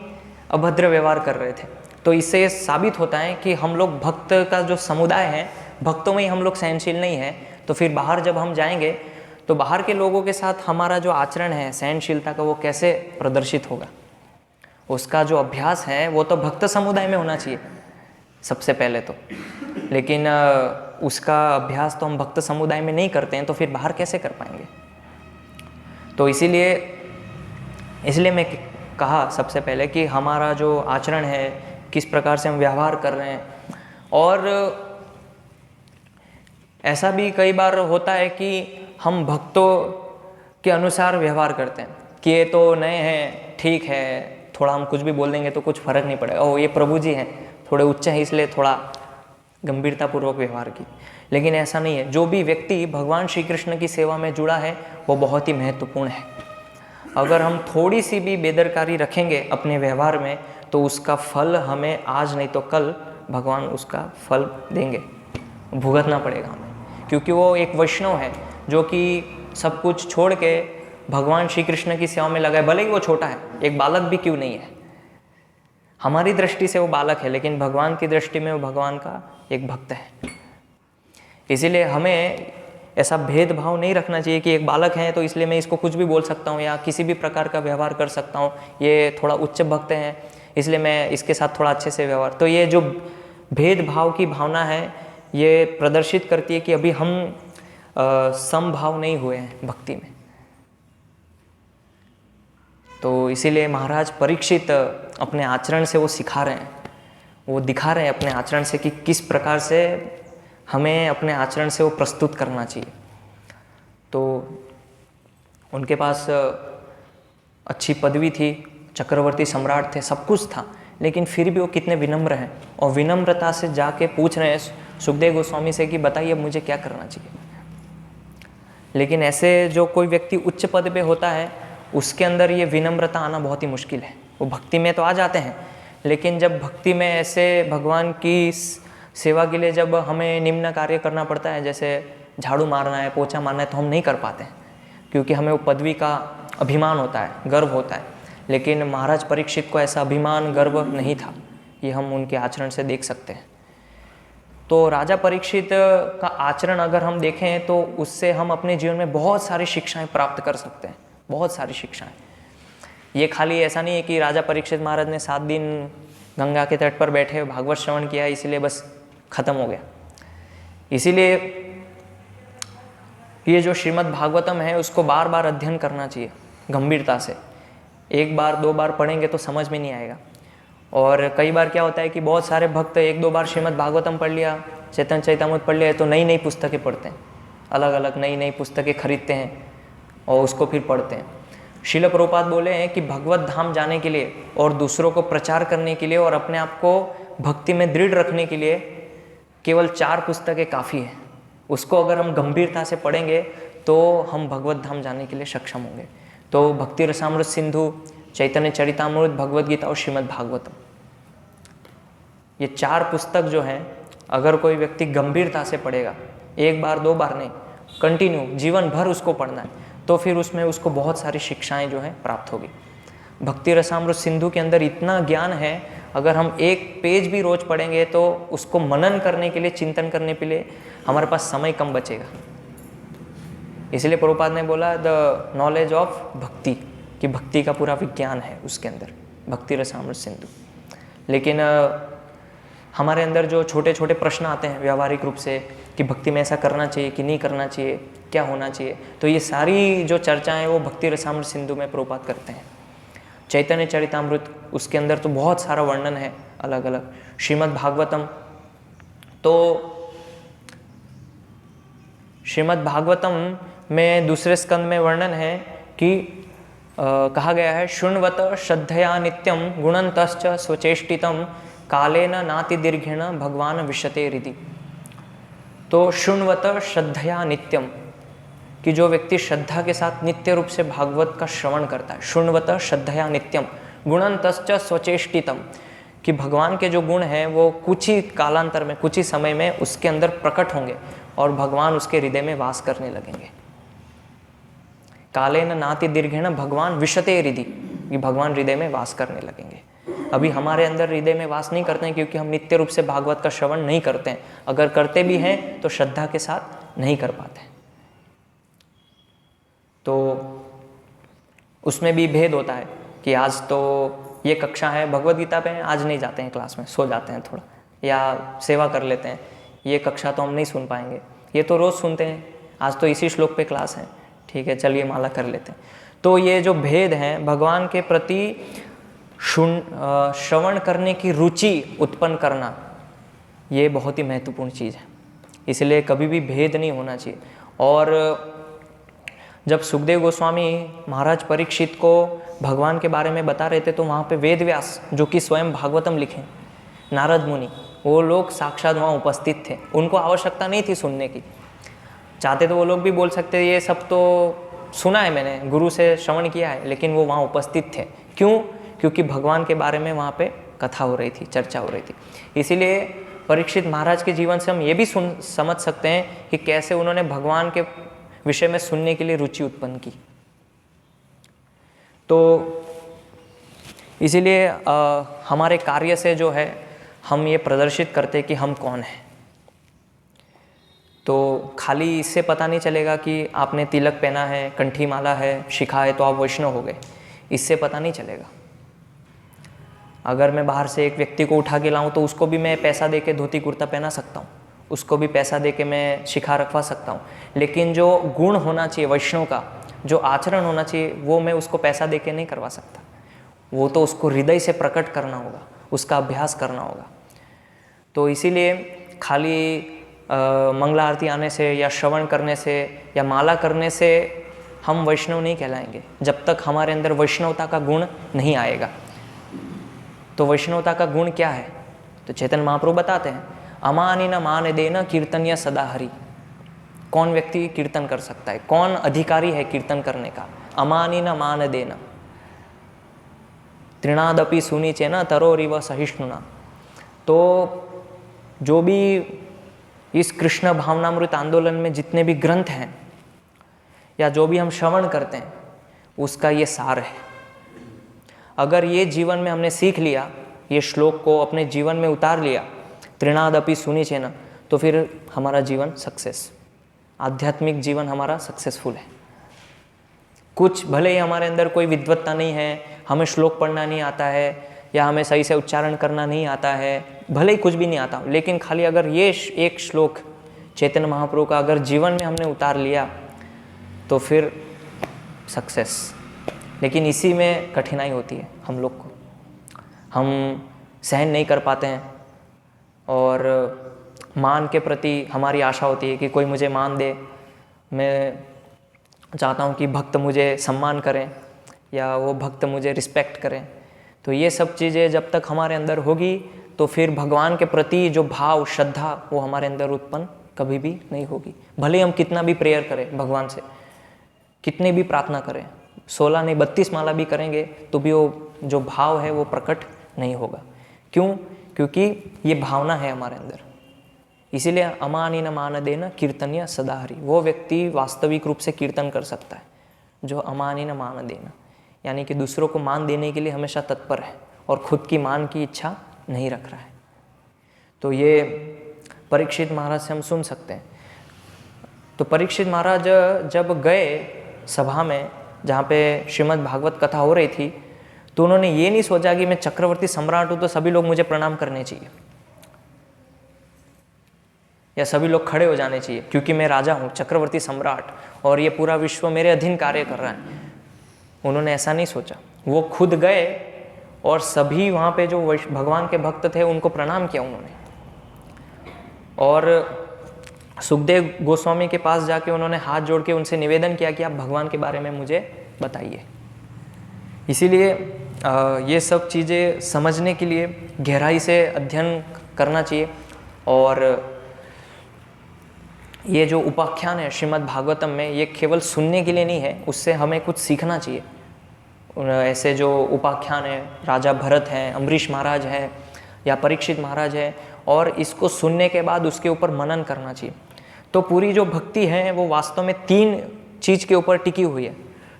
S1: अभद्र व्यवहार कर रहे थे, तो इससे ये साबित होता है कि हम लोग भक्त का जो समुदाय है, भक्तों में ही हम लोग सहनशील नहीं है। तो फिर बाहर जब हम जाएंगे तो बाहर के लोगों के साथ हमारा जो आचरण है सहनशीलता का, वो कैसे प्रदर्शित होगा। उसका जो अभ्यास है वो तो भक्त समुदाय में होना चाहिए सबसे पहले तो, लेकिन उसका अभ्यास तो हम भक्त समुदाय में नहीं करते हैं, तो फिर बाहर कैसे कर पाएंगे। तो इसलिए मैं कहा सबसे पहले कि हमारा जो आचरण है, किस प्रकार से हम व्यवहार कर रहे हैं। और ऐसा भी कई बार होता है कि हम भक्तों के अनुसार व्यवहार करते हैं कि ये तो नए हैं, ठीक है, थोड़ा हम कुछ भी बोल देंगे तो कुछ फर्क नहीं पड़ेगा, ओ ये प्रभु जी हैं, थोड़े उच्च हैं, इसलिए थोड़ा गंभीरतापूर्वक व्यवहार की। लेकिन ऐसा नहीं है। जो भी व्यक्ति भगवान श्री कृष्ण की सेवा में जुड़ा है वो बहुत ही महत्वपूर्ण है। अगर हम थोड़ी सी भी बेदरकारी रखेंगे अपने व्यवहार में तो उसका फल हमें आज नहीं तो कल भगवान उसका फल देंगे, भुगतना पड़ेगा हमें। क्योंकि वो एक वैष्णव है जो कि सब कुछ छोड़ के भगवान श्री कृष्ण की सेवा में लगा है। भले ही वो छोटा है, एक बालक भी क्यों नहीं है, हमारी दृष्टि से वो बालक है, लेकिन भगवान की दृष्टि में वो भगवान का एक भक्त है। इसीलिए हमें ऐसा भेदभाव नहीं रखना चाहिए कि एक बालक है तो इसलिए मैं इसको कुछ भी बोल सकता हूँ या किसी भी प्रकार का व्यवहार कर सकता हूँ, ये थोड़ा उच्च भक्त हैं इसलिए मैं इसके साथ थोड़ा अच्छे से व्यवहार। तो ये जो भेदभाव की भावना है ये प्रदर्शित करती है कि अभी हम समभाव नहीं हुए हैं भक्ति में। तो इसीलिए महाराज परीक्षित अपने आचरण से वो सिखा रहे हैं, वो दिखा रहे हैं अपने आचरण से कि किस प्रकार से हमें अपने आचरण से वो प्रस्तुत करना चाहिए। तो उनके पास अच्छी पदवी थी, चक्रवर्ती सम्राट थे, सब कुछ था, लेकिन फिर भी वो कितने विनम्र हैं और विनम्रता से जाके पूछ रहे हैं सुखदेव गोस्वामी से कि बताइए अब मुझे क्या करना चाहिए। लेकिन ऐसे जो कोई व्यक्ति उच्च पद पे होता है उसके अंदर ये विनम्रता आना बहुत ही मुश्किल है। वो भक्ति में तो आ जाते हैं, लेकिन जब भक्ति में ऐसे भगवान की सेवा के लिए जब हमें निम्न कार्य करना पड़ता है, जैसे झाड़ू मारना है, पोछा मारना है, तो हम नहीं कर पाते हैं क्योंकि हमें वो पदवी का अभिमान होता है, गर्व होता है। लेकिन महाराज परीक्षित को ऐसा अभिमान गर्व नहीं था, ये हम उनके आचरण से देख सकते हैं। तो राजा परीक्षित का आचरण अगर हम देखें तो उससे हम अपने जीवन में बहुत सारी शिक्षाएं प्राप्त कर सकते हैं, बहुत सारी शिक्षाएं। ये खाली ऐसा नहीं है कि राजा परीक्षित महाराज ने 7 दिन गंगा के तट पर बैठे भागवत श्रवण किया इसलिए बस खत्म हो गया। इसीलिए ये जो श्रीमद् भागवतम है उसको बार बार अध्ययन करना चाहिए गंभीरता से। 1 बार 2 बार पढ़ेंगे तो समझ में नहीं आएगा। और कई बार क्या होता है कि बहुत सारे भक्त 1-2 बार श्रीमद् भागवतम पढ़ लिया, चैतन्य चरितामृत पढ़ लिया, तो नई नई पुस्तकें पढ़ते हैं, अलग अलग नई नई पुस्तकें खरीदते हैं और उसको फिर पढ़ते हैं। श्रील प्रभुपाद बोले हैं कि भगवत धाम जाने के लिए और दूसरों को प्रचार करने के लिए और अपने आप को भक्ति में दृढ़ रखने के लिए केवल 4 पुस्तकें काफ़ी है। उसको अगर हम गंभीरता से पढ़ेंगे तो हम भगवत धाम जाने के लिए सक्षम होंगे। तो भक्ति रसामृत सिंधु, चैतन्य चरितामृत, भगवद गीता और श्रीमद् भागवतम, ये 4 पुस्तक जो हैं अगर कोई व्यक्ति गंभीरता से पढ़ेगा, 1 बार 2 बार नहीं, कंटिन्यू जीवन भर उसको पढ़ना है, तो फिर उसमें उसको बहुत सारी शिक्षाएं जो हैं प्राप्त होगी। भक्ति रसामृत सिंधु के अंदर इतना ज्ञान है अगर हम एक पेज भी रोज पढ़ेंगे तो उसको मनन करने के लिए, चिंतन करने के लिए हमारे पास समय कम बचेगा। इसलिए प्रभुपाद ने बोला द नॉलेज ऑफ भक्ति, कि भक्ति का पूरा विज्ञान है उसके अंदर, भक्ति रसामृत सिंधु। लेकिन हमारे अंदर जो छोटे छोटे प्रश्न आते हैं व्यावहारिक रूप से कि भक्ति में ऐसा करना चाहिए कि नहीं करना चाहिए, क्या होना चाहिए, तो ये सारी जो चर्चाएं वो भक्ति रसामृत सिंधु में प्रभुपाद करते हैं। चैतन्य चरितामृत, उसके अंदर तो बहुत सारा वर्णन है अलग अलग। श्रीमद् भागवतम, तो श्रीमद् भागवतम में दूसरे स्कंद में वर्णन है कि कहा गया है शृण्वत श्रद्धया नित्यम गुणन्तश्च स्वचेष्टितम कालेन नाति दीर्घेण भगवान विशते हृदि। तो शृण्वत श्रद्धया नित्यम, कि जो व्यक्ति श्रद्धा के साथ नित्य रूप से भागवत का श्रवण करता है, शृण्वत श्रद्धया नित्यम गुणन्तश्च स्वचेष्टितम, कि भगवान के जो गुण हैं वो कुछ ही कालांतर में, कुछ ही समय में उसके अंदर प्रकट होंगे और भगवान उसके हृदय में वास करने लगेंगे। कालेन नाति दीर्घेण भगवान विशते हृदि, कि भगवान हृदय में वास करने लगेंगे। अभी हमारे अंदर हृदय में वास नहीं करते हैं क्योंकि हम नित्य रूप से भागवत का श्रवण नहीं करते हैं। अगर करते भी हैं तो श्रद्धा के साथ नहीं कर पाते। तो उसमें भी भेद होता है कि आज तो ये कक्षा है भगवत गीता पे, आज नहीं जाते हैं क्लास में, सो जाते हैं थोड़ा या सेवा कर लेते हैं। ये कक्षा तो हम नहीं सुन पाएंगे, ये तो रोज़ सुनते हैं, आज तो इसी श्लोक पे क्लास है, ठीक है चलिए माला कर लेते हैं। तो ये जो भेद हैं, भगवान के प्रति श्रवण करने की रुचि उत्पन्न करना, ये बहुत ही महत्वपूर्ण चीज़ है। इसलिए कभी भी भेद नहीं होना चाहिए। और जब सुखदेव गोस्वामी महाराज परीक्षित को भगवान के बारे में बता रहे थे तो वहाँ पे वेद व्यास, जो कि स्वयं भागवतम लिखे, नारद मुनि, वो लोग साक्षात वहाँ उपस्थित थे। उनको आवश्यकता नहीं थी सुनने की, चाहते तो वो लोग भी बोल सकते ये सब तो सुना है मैंने, गुरु से श्रवण किया है, लेकिन वो वहाँ उपस्थित थे। क्यों? क्योंकि भगवान के बारे में वहाँ पे कथा हो रही थी, चर्चा हो रही थी। इसीलिए परीक्षित महाराज के जीवन से हम ये भी समझ सकते हैं कि कैसे उन्होंने भगवान के विषय में सुनने के लिए रुचि उत्पन्न की। तो इसीलिए हमारे कार्य से जो है हम ये प्रदर्शित करते कि हम कौन हैं। तो खाली इससे पता नहीं चलेगा कि आपने तिलक पहना है, कंठी माला है, शिखा है तो आप वैष्णव हो गए, इससे पता नहीं चलेगा। अगर मैं बाहर से एक व्यक्ति को उठा के लाऊं तो उसको भी मैं पैसा दे के धोती कुर्ता पहना सकता हूं, उसको भी पैसा दे के मैं शिखा रखवा सकता हूं, लेकिन जो गुण होना चाहिए वैष्णव का, जो आचरण होना चाहिए, वो मैं उसको पैसा दे के नहीं करवा सकता। वो तो उसको हृदय से प्रकट करना होगा, उसका अभ्यास करना होगा। तो इसीलिए खाली मंगला आरती आने से या श्रवण करने से या माला करने से हम वैष्णव नहीं कहलाएंगे, जब तक हमारे अंदर वैष्णवता का गुण नहीं आएगा। तो वैष्णवता का गुण क्या है? तो चैतन्य महाप्रभु बताते हैं, अमानी न मान देना कीर्तन्य सदा हरि। कौन व्यक्ति कीर्तन कर सकता है? कौन अधिकारी है कीर्तन करने का? अमानी न मान देना तृणादपि सुनीचे न तरोरिव सहिष्णुना। तो जो भी इस कृष्ण भावनामृत आंदोलन में जितने भी ग्रंथ हैं या जो भी हम श्रवण करते हैं, उसका ये सार है। अगर ये जीवन में हमने सीख लिया, ये श्लोक को अपने जीवन में उतार लिया, तृणादपि सुनीचे न, तो फिर हमारा जीवन सक्सेस, आध्यात्मिक जीवन हमारा सक्सेसफुल है। कुछ भले ही हमारे अंदर कोई विद्वत्ता नहीं है, हमें श्लोक पढ़ना नहीं आता है या हमें सही से उच्चारण करना नहीं आता है, भले ही कुछ भी नहीं आता, लेकिन खाली अगर ये एक श्लोक चैतन्य महाप्रभु का अगर जीवन में हमने उतार लिया तो फिर सक्सेस। लेकिन इसी में कठिनाई होती है हम लोग को, हम सहन नहीं कर पाते हैं और मान के प्रति हमारी आशा होती है कि कोई मुझे मान दे, मैं चाहता हूँ कि भक्त मुझे सम्मान करें या वो भक्त मुझे रिस्पेक्ट करें। तो ये सब चीज़ें जब तक हमारे अंदर होगी तो फिर भगवान के प्रति जो भाव, श्रद्धा, वो हमारे अंदर उत्पन्न कभी भी नहीं होगी। भले हम कितना भी प्रेयर करें भगवान से, कितनी भी प्रार्थना करें, 16 नहीं 32 माला भी करेंगे तो भी वो जो भाव है वो प्रकट नहीं होगा। क्यों? क्योंकि ये भावना है हमारे अंदर। इसीलिए अमानी न मान देना कीर्तन्य सदा हरि। वो व्यक्ति वास्तविक रूप से कीर्तन कर सकता है जो अमानी न मान देना, यानी कि दूसरों को मान देने के लिए हमेशा तत्पर है और खुद की मान की इच्छा नहीं रख रहा है। तो ये परीक्षित महाराज से हम सुन सकते हैं। तो परीक्षित महाराज जब गए सभा में जहाँ पे श्रीमद् भागवत कथा हो रही थी, तो उन्होंने ये नहीं सोचा कि मैं चक्रवर्ती सम्राट हूँ तो सभी लोग मुझे प्रणाम करने चाहिए या सभी लोग खड़े हो जाने चाहिए, क्योंकि मैं राजा हूँ, चक्रवर्ती सम्राट, और ये पूरा विश्व मेरे अधीन कार्य कर रहा है। उन्होंने ऐसा नहीं सोचा। वो खुद गए और सभी वहाँ पे जो भगवान के भक्त थे उनको प्रणाम किया उन्होंने, और सुखदेव गोस्वामी के पास जाके उन्होंने हाथ जोड़ के उनसे निवेदन किया कि आप भगवान के बारे में मुझे बताइए। इसीलिए ये सब चीज़ें समझने के लिए गहराई से अध्ययन करना चाहिए, और ये जो उपाख्यान है श्रीमद् भागवतम में, ये केवल सुनने के लिए नहीं है, उससे हमें कुछ सीखना चाहिए। ऐसे जो उपाख्यान है, राजा भरत हैं, अम्बरीश महाराज है या परीक्षित महाराज है, और इसको सुनने के बाद उसके ऊपर मनन करना चाहिए। तो पूरी जो भक्ति है वो वास्तव में 3 चीज़ के ऊपर टिकी हुई है,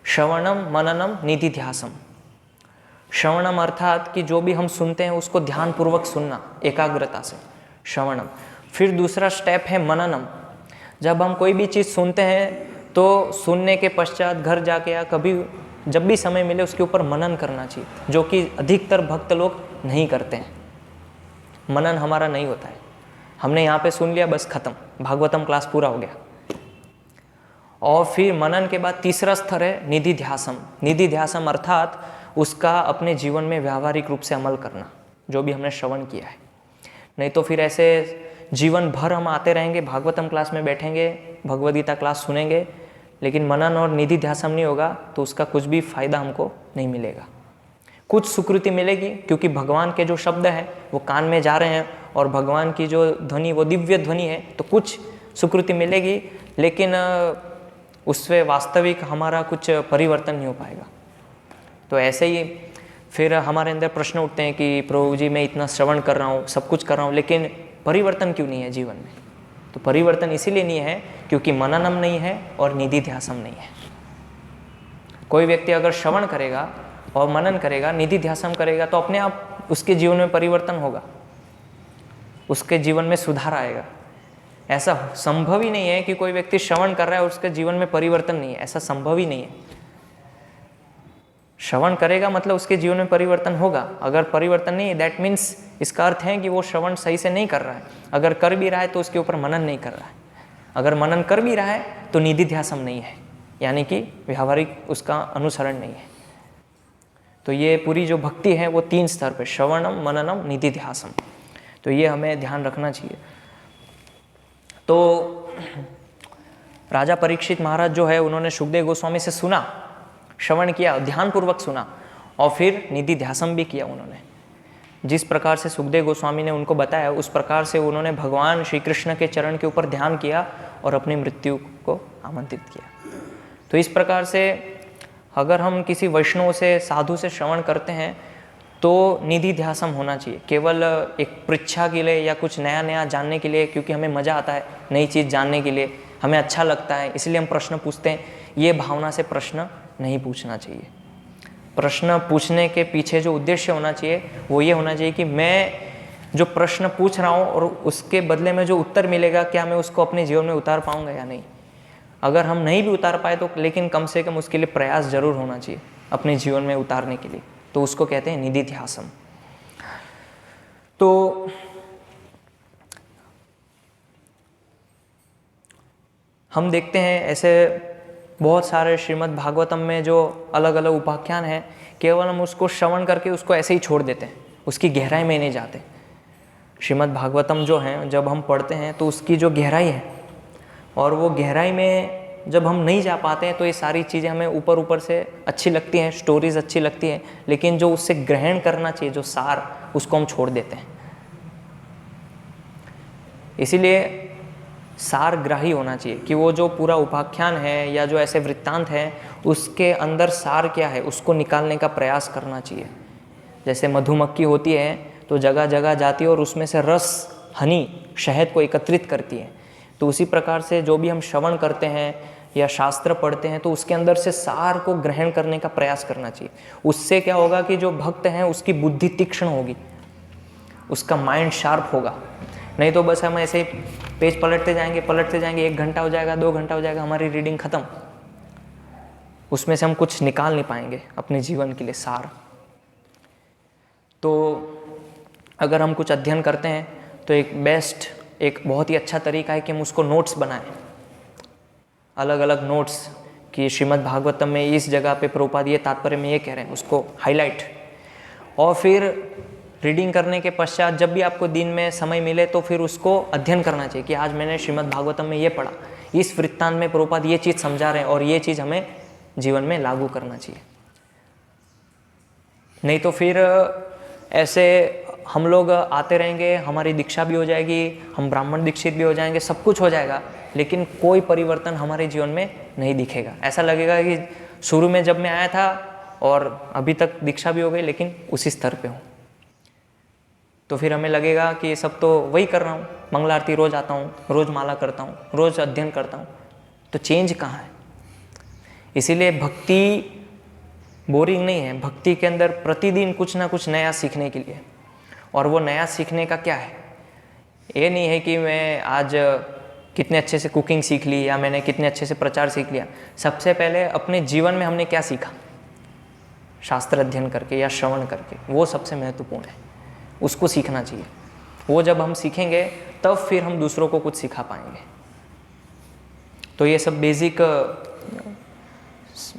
S1: श्रवणम, मननम, निधिध्यासम। श्रवणम अर्थात कि जो भी हम सुनते हैं उसको ध्यानपूर्वक सुनना, एकाग्रता से, श्रवणम। फिर दूसरा स्टेप है मननम। जब हम कोई भी चीज़ सुनते हैं तो सुनने के पश्चात घर जाके या कभी जब भी समय मिले उसके ऊपर मनन करना चाहिए, जो कि अधिकतर भक्त लोग नहीं करते हैं। मनन हमारा नहीं होता है, हमने यहाँ पे सुन लिया, बस खत्म, भागवतम क्लास पूरा हो गया। और फिर मनन के बाद तीसरा स्तर है निधिध्यासम। निधिध्यासम अर्थात उसका अपने जीवन में व्यावहारिक रूप से अमल करना, जो भी हमने श्रवण किया है। नहीं तो फिर ऐसे जीवन भर हम आते रहेंगे, भागवतम क्लास में बैठेंगे, भगवद गीता क्लास सुनेंगे, लेकिन मनन और निधिध्यासम नहीं होगा तो उसका कुछ भी फायदा हमको नहीं मिलेगा। कुछ सुकृति मिलेगी क्योंकि भगवान के जो शब्द हैं वो कान में जा रहे हैं और भगवान की जो ध्वनि वो दिव्य ध्वनि है, तो कुछ सुकृति मिलेगी, लेकिन उससे वास्तविक हमारा कुछ परिवर्तन नहीं हो पाएगा। तो ऐसे ही फिर हमारे अंदर प्रश्न उठते हैं कि प्रभु जी मैं इतना श्रवण कर रहा हूँ, सब कुछ कर रहा हूँ, लेकिन परिवर्तन क्यों नहीं है जीवन में? तो परिवर्तन इसीलिए नहीं है क्योंकि मननम नहीं है और निधिध्यासम नहीं है। कोई व्यक्ति अगर श्रवण करेगा और मनन करेगा, निधिध्यासम करेगा, तो अपने आप उसके जीवन में परिवर्तन होगा, उसके जीवन में सुधार आएगा। ऐसा संभव ही नहीं है कि कोई व्यक्ति श्रवण कर रहा है और उसके जीवन में परिवर्तन नहीं है, ऐसा संभव ही नहीं है। श्रवण करेगा मतलब उसके जीवन में परिवर्तन होगा। अगर परिवर्तन नहीं है, दैट मीन्स इसका अर्थ है कि वो श्रवण सही से नहीं कर रहा है। अगर कर भी रहा है तो उसके ऊपर मनन नहीं कर रहा है। अगर मनन कर भी रहा है तो निधिध्यासम नहीं है, यानी कि व्यावहारिक उसका अनुसरण नहीं है। तो ये पूरी जो भक्ति है वो 3 स्तर पे, श्रवणम, मननम, निधिध्यासम, तो ये हमें ध्यान रखना चाहिए। तो राजा परीक्षित महाराज जो है उन्होंने सुखदेव गोस्वामी से सुना, श्रवण किया, ध्यानपूर्वक सुना, और फिर निधिध्यासम भी किया उन्होंने। जिस प्रकार से सुखदेव गोस्वामी ने उनको बताया उस प्रकार से उन्होंने भगवान श्री कृष्ण के चरण के ऊपर ध्यान किया और अपनी मृत्यु को आमंत्रित किया। तो इस प्रकार से अगर हम किसी वैष्णव से, साधु से श्रवण करते हैं तो निधिध्यासम होना चाहिए। केवल एक परीक्षा के लिए या कुछ नया नया जानने के लिए, क्योंकि हमें मज़ा आता है नई चीज़ जानने के लिए, हमें अच्छा लगता है इसलिए हम प्रश्न पूछते हैं, ये भावना से प्रश्न नहीं पूछना चाहिए। प्रश्न पूछने के पीछे जो उद्देश्य होना चाहिए वो ये होना चाहिए कि मैं जो प्रश्न पूछ रहा हूँ और उसके बदले में जो उत्तर मिलेगा, क्या मैं उसको अपने जीवन में उतार पाऊंगा या नहीं। अगर हम नहीं भी उतार पाए तो लेकिन कम से कम उसके लिए प्रयास जरूर होना चाहिए अपने जीवन में उतारने के लिए, तो उसको कहते हैं निधिध्यासम। तो हम देखते हैं ऐसे बहुत सारे श्रीमद् भागवतम में जो अलग अलग उपाख्यान हैं, केवल हम उसको श्रवण करके उसको ऐसे ही छोड़ देते हैं, उसकी गहराई में नहीं जाते। श्रीमद् भागवतम जो है जब हम पढ़ते हैं तो उसकी जो गहराई है, और वो गहराई में जब हम नहीं जा पाते हैं तो ये सारी चीज़ें हमें ऊपर ऊपर से अच्छी लगती हैं, स्टोरीज अच्छी लगती हैं, लेकिन जो उससे ग्रहण करना चाहिए, जो सार, उसको हम छोड़ देते हैं। इसीलिए सारग्राही होना चाहिए कि वो जो पूरा उपाख्यान है या जो ऐसे वृत्तांत है उसके अंदर सार क्या है उसको निकालने का प्रयास करना चाहिए। जैसे मधुमक्खी होती है तो जगह जगह जाती है और उसमें से रस, हनी, शहद को एकत्रित करती है। तो उसी प्रकार से जो भी हम श्रवण करते हैं या शास्त्र पढ़ते हैं तो उसके अंदर से सार को ग्रहण करने का प्रयास करना चाहिए। उससे क्या होगा कि जो भक्त हैं उसकी बुद्धि तीक्ष्ण होगी, उसका माइंड शार्प होगा। नहीं तो बस हम ऐसे ही पेज पलटते जाएंगे, 1 घंटा हो जाएगा, 2 घंटा हो जाएगा, हमारी रीडिंग ख़त्म। उसमें से हम कुछ निकाल नहीं पाएंगे अपने जीवन के लिए सार। तो अगर हम कुछ अध्ययन करते हैं तो एक बहुत ही अच्छा तरीका है कि हम उसको नोट्स बनाएं, अलग अलग नोट्स कि श्रीमद् भागवतम में इस जगह पे प्रभुपाद ये तात्पर्य में ये कह रहे हैं, उसको हाईलाइट। और फिर रीडिंग करने के पश्चात जब भी आपको दिन में समय मिले तो फिर उसको अध्ययन करना चाहिए कि आज मैंने श्रीमद् भागवतम में ये पढ़ा, इस वृत्तांत में प्रभुपाद ये चीज़ समझा रहे हैं और ये चीज़ हमें जीवन में लागू करना चाहिए। नहीं तो फिर ऐसे हम लोग आते रहेंगे, हमारी दीक्षा भी हो जाएगी, हम ब्राह्मण दीक्षित भी हो जाएंगे, सब कुछ हो जाएगा, लेकिन कोई परिवर्तन हमारे जीवन में नहीं दिखेगा। ऐसा लगेगा कि शुरू में जब मैं आया था और अभी तक दीक्षा भी हो गई लेकिन उसी स्तर पे हूँ। तो फिर हमें लगेगा कि सब तो वही कर रहा हूँ, मंगला आरती रोज़ आता हूँ, रोज़ माला करता हूँ, रोज़ अध्ययन करता हूँ, तो चेंज कहाँ है? इसीलिए भक्ति बोरिंग नहीं है, भक्ति के अंदर प्रतिदिन कुछ ना कुछ नया सीखने के लिए। और वो नया सीखने का क्या है? ये नहीं है कि मैं आज कितने अच्छे से कुकिंग सीख ली या मैंने कितने अच्छे से प्रचार सीख लिया। सबसे पहले अपने जीवन में हमने क्या सीखा, शास्त्र अध्ययन करके या श्रवण करके, वो सबसे महत्वपूर्ण है, उसको सीखना चाहिए। वो जब हम सीखेंगे तब फिर हम दूसरों को कुछ सिखा पाएंगे। तो ये सब बेसिक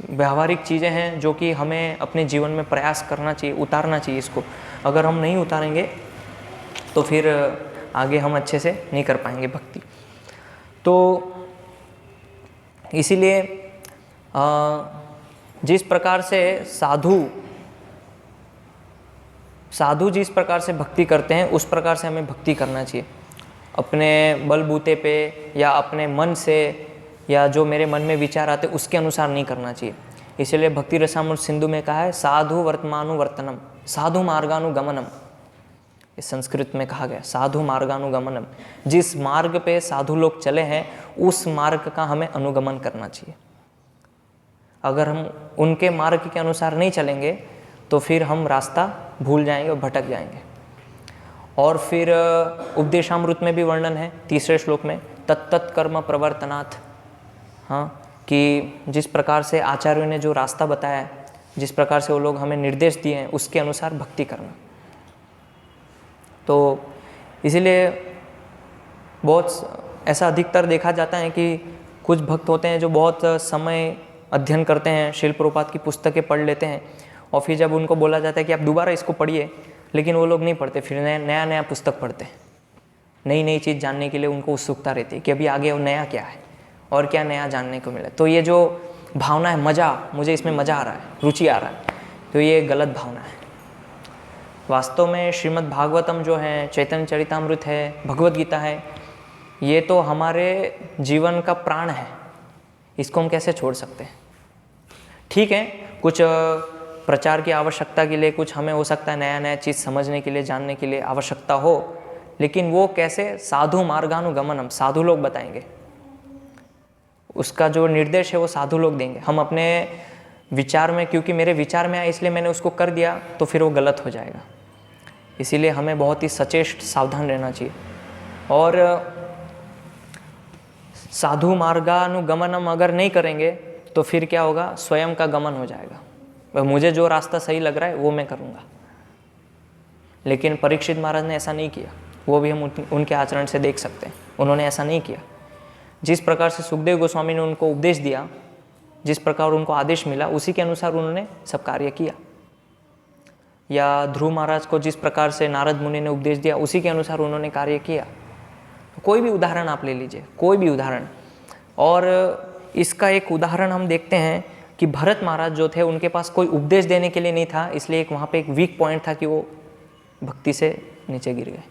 S1: व्यावहारिक चीज़ें हैं जो कि हमें अपने जीवन में प्रयास करना चाहिए, उतारना चाहिए इसको। अगर हम नहीं उतारेंगे तो फिर आगे हम अच्छे से नहीं कर पाएंगे भक्ति। तो इसीलिए जिस प्रकार से साधु जिस प्रकार से भक्ति करते हैं उस प्रकार से हमें भक्ति करना चाहिए। अपने बलबूते पे या अपने मन से या जो मेरे मन में विचार आते उसके अनुसार नहीं करना चाहिए। इसलिए भक्ति रसामृत सिंधु में कहा है साधु वर्तमानुवर्तनम साधु मार्गानुगमनम। इस संस्कृत में कहा गया साधु मार्गानुगमनम, जिस मार्ग पे साधु लोग चले हैं उस मार्ग का हमें अनुगमन करना चाहिए। अगर हम उनके मार्ग के अनुसार नहीं चलेंगे तो फिर हम रास्ता भूल जाएंगे और भटक जाएंगे। और फिर उपदेशामृत में भी वर्णन है 3रे श्लोक में, तत्तत् कर्म प्रवर्तनात्। हाँ, कि जिस प्रकार से आचार्यों ने जो रास्ता बताया है, जिस प्रकार से वो लोग हमें निर्देश दिए हैं उसके अनुसार भक्ति करना। तो इसीलिए बहुत ऐसा अधिकतर देखा जाता है कि कुछ भक्त होते हैं जो बहुत समय अध्ययन करते हैं, श्रील प्रभुपाद की पुस्तकें पढ़ लेते हैं और फिर जब उनको बोला जाता है कि आप दोबारा इसको पढ़िए, लेकिन वो लोग नहीं पढ़ते, फिर नया पुस्तक पढ़ते हैं। नई नई चीज़ जानने के लिए उनको उत्सुकता रहती है कि अभी आगे वो नया क्या है और क्या नया जानने को मिला। तो ये जो भावना है मज़ा, मुझे इसमें मज़ा आ रहा है, रुचि आ रहा है, तो ये गलत भावना है। वास्तव में श्रीमद् भागवतम जो है, चैतन्य चरितामृत है, भगवद गीता है, ये तो हमारे जीवन का प्राण है, इसको हम कैसे छोड़ सकते हैं? ठीक है, कुछ प्रचार की आवश्यकता के लिए, कुछ हमें हो सकता है नया चीज़ समझने के लिए, जानने के लिए आवश्यकता हो, लेकिन वो कैसे? साधु मार्गानुगमनम, साधु लोग बताएंगे, उसका जो निर्देश है वो साधु लोग देंगे। हम अपने विचार में, क्योंकि मेरे विचार में आया इसलिए मैंने उसको कर दिया, तो फिर वो गलत हो जाएगा। इसीलिए हमें बहुत ही सचेत सावधान रहना चाहिए। और साधु मार्गानुगमनम अगर नहीं करेंगे तो फिर क्या होगा? स्वयं का गमन हो जाएगा। मुझे जो रास्ता सही लग रहा है वो मैं करूँगा। लेकिन परीक्षित महाराज ने ऐसा नहीं किया, वो भी हम उनके आचरण से देख सकते हैं। उन्होंने ऐसा नहीं किया। जिस प्रकार से सुखदेव गोस्वामी ने उनको उपदेश दिया, जिस प्रकार उनको आदेश मिला, उसी के अनुसार उन्होंने सब कार्य किया। या ध्रुव महाराज को जिस प्रकार से नारद मुनि ने उपदेश दिया, उसी के अनुसार उन्होंने कार्य किया। कोई भी उदाहरण आप ले लीजिए, कोई भी उदाहरण। और इसका एक उदाहरण हम देखते हैं कि भरत महाराज जो थे, उनके पास कोई उपदेश देने के लिए नहीं था, इसलिए एक वहाँ पे एक वीक पॉइंट था कि वो भक्ति से नीचे गिर गए।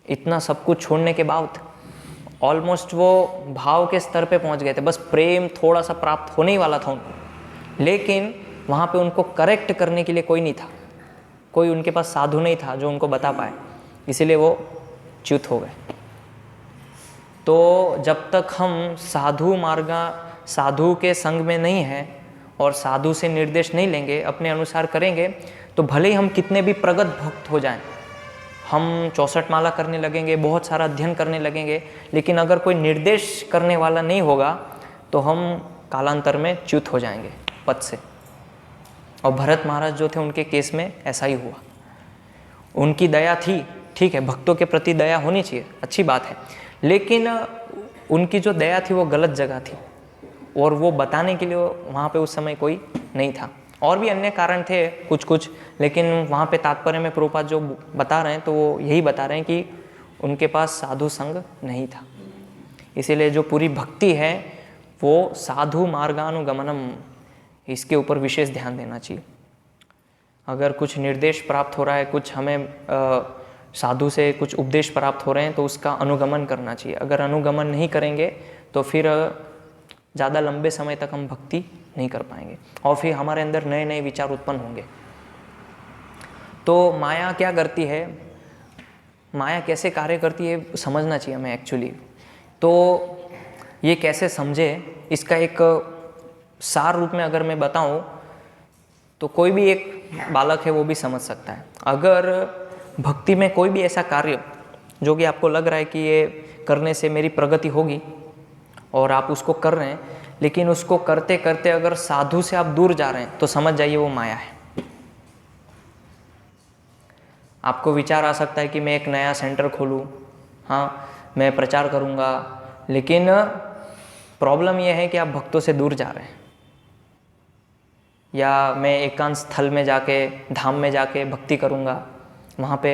S1: इतना सब कुछ छोड़ने के बाद ऑलमोस्ट वो भाव के स्तर पे पहुँच गए थे, बस प्रेम थोड़ा सा प्राप्त होने ही वाला था उनको, लेकिन वहाँ पे उनको करेक्ट करने के लिए कोई नहीं था, कोई उनके पास साधु नहीं था जो उनको बता पाए, इसीलिए वो च्युत हो गए। तो जब तक हम साधु के संग में नहीं हैं और साधु से निर्देश नहीं लेंगे, अपने अनुसार करेंगे, तो भले ही हम कितने भी प्रगत भक्त हो जाएं, हम 64 माला करने लगेंगे, बहुत सारा अध्ययन करने लगेंगे, लेकिन अगर कोई निर्देश करने वाला नहीं होगा तो हम कालांतर में च्युत हो जाएंगे पद से। और भरत महाराज जो थे, उनके केस में ऐसा ही हुआ। उनकी दया थी, ठीक है, भक्तों के प्रति दया होनी चाहिए, अच्छी बात है, लेकिन उनकी जो दया थी वो गलत जगह थी और वो बताने के लिए वहाँ पे उस समय कोई नहीं था। और भी अन्य कारण थे कुछ, लेकिन वहाँ पे तात्पर्य में प्रभुपाद जो बता रहे हैं तो वो यही बता रहे हैं कि उनके पास साधु संग नहीं था। इसीलिए जो पूरी भक्ति है वो साधु मार्गानुगमनम, इसके ऊपर विशेष ध्यान देना चाहिए। अगर कुछ निर्देश प्राप्त हो रहा है, कुछ हमें साधु से कुछ उपदेश प्राप्त हो रहे हैं, तो उसका अनुगमन करना चाहिए। अगर अनुगमन नहीं करेंगे तो फिर ज़्यादा लंबे समय तक हम भक्ति नहीं कर पाएंगे और फिर हमारे अंदर नए नए विचार उत्पन्न होंगे। तो माया क्या करती है, माया कैसे कार्य करती है समझना चाहिए हमें एक्चुअली। तो ये कैसे समझे, इसका एक सार रूप में अगर मैं बताऊं तो कोई भी एक बालक है वो भी समझ सकता है। अगर भक्ति में कोई भी ऐसा कार्य जो कि आपको लग रहा है कि ये करने से मेरी प्रगति होगी और आप उसको कर रहे हैं, लेकिन उसको करते करते अगर साधु से आप दूर जा रहे हैं तो समझ जाइए वो माया है। आपको विचार आ सकता है कि मैं एक नया सेंटर खोलूं, हाँ मैं प्रचार करूंगा, लेकिन प्रॉब्लम यह है कि आप भक्तों से दूर जा रहे हैं। या मैं एकांत स्थल में जाके, धाम में जाके भक्ति करूंगा, वहाँ पे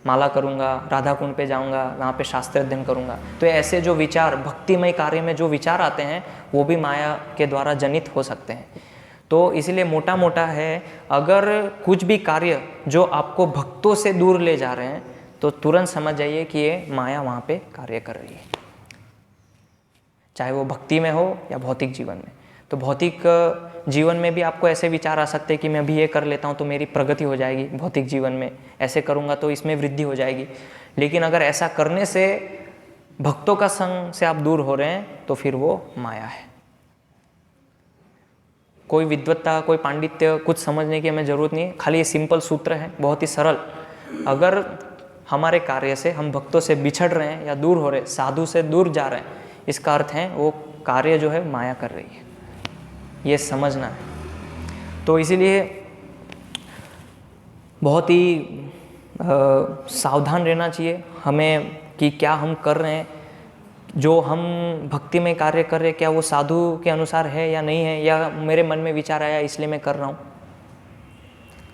S1: माला करूंगा, राधा कुंड पे जाऊंगा, वहाँ पे शास्त्र अध्ययन करूंगा। तो ऐसे जो विचार भक्तिमय कार्य में जो विचार आते हैं वो भी माया के द्वारा जनित हो सकते हैं। तो इसलिए मोटा मोटा है, अगर कुछ भी कार्य जो आपको भक्तों से दूर ले जा रहे हैं तो तुरंत समझ जाइए कि ये माया वहाँ पे कार्य कर रही है, चाहे वो भक्ति में हो या भौतिक जीवन में। तो भौतिक जीवन में भी आपको ऐसे विचार आ सकते हैं कि मैं अभी ये कर लेता हूँ तो मेरी प्रगति हो जाएगी भौतिक जीवन में, ऐसे करूँगा तो इसमें वृद्धि हो जाएगी। लेकिन अगर ऐसा करने से भक्तों का संग से आप दूर हो रहे हैं तो फिर वो माया है। कोई विद्वत्ता, कोई पांडित्य कुछ समझने की हमें ज़रूरत नहीं है, खाली ये सिंपल सूत्र है, बहुत ही सरल। अगर हमारे कार्य से हम भक्तों से बिछड़ रहे हैं या दूर हो रहे हैं, साधु से दूर जा रहे हैं, इसका अर्थ है वो कार्य जो है माया कर रही है, ये समझना है। तो इसीलिए बहुत ही सावधान रहना चाहिए हमें कि क्या हम कर रहे हैं, जो हम भक्ति में कार्य कर रहे हैं क्या वो साधु के अनुसार है या नहीं है, या मेरे मन में विचार आया इसलिए मैं कर रहा हूँ,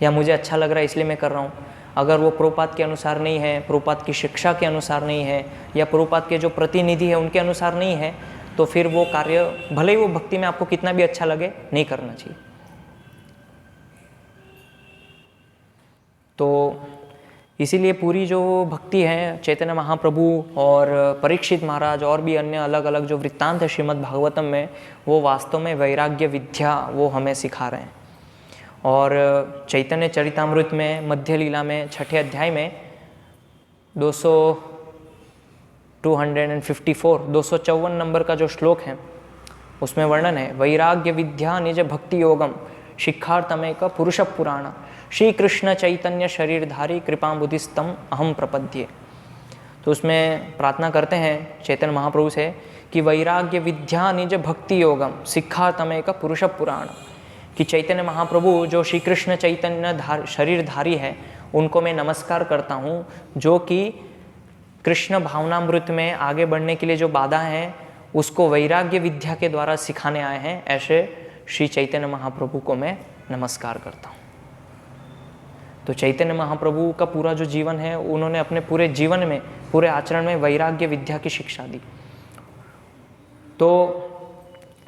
S1: या मुझे अच्छा लग रहा है इसलिए मैं कर रहा हूँ। अगर वो प्रभुपाद के अनुसार नहीं है, प्रभुपाद की शिक्षा के अनुसार नहीं है, या प्रभुपाद के जो प्रतिनिधि है उनके अनुसार नहीं है, तो फिर वो कार्य भले ही वो भक्ति में आपको कितना भी अच्छा लगे, नहीं करना चाहिए। तो इसीलिए पूरी जो भक्ति है चैतन्य महाप्रभु और परीक्षित महाराज और भी अन्य अलग अलग जो वृत्तांत है श्रीमद् भागवतम में, वो वास्तव में वैराग्य विद्या वो हमें सिखा रहे हैं। और चैतन्य चरितामृत में मध्य लीला में 6ठे अध्याय में 254 नंबर का जो श्लोक है उसमें वर्णन है, वैराग्य विद्या निज भक्ति योगम शिक्षार्थमेक पुरुष पुराण श्री कृष्ण चैतन्य शरीरधारी कृपा बुद्धिस्तम अहम प्रपद्ये। तो उसमें प्रार्थना करते हैं चैतन्य महाप्रभु से कि वैराग्य विद्या निज भक्ति योगम शिक्षार्थमेक पुरुष पुराण, कि चैतन्य महाप्रभु जो श्री कृष्ण चैतन्य शरीरधारी है उनको मैं नमस्कार करता हूँ, जो कि कृष्ण भावनामृत में आगे बढ़ने के लिए जो बाधा है उसको वैराग्य विद्या के द्वारा सिखाने आए हैं, ऐसे श्री चैतन्य महाप्रभु को मैं नमस्कार करता हूँ। तो चैतन्य महाप्रभु का पूरा जो जीवन है, उन्होंने अपने पूरे जीवन में, पूरे आचरण में वैराग्य विद्या की शिक्षा दी। तो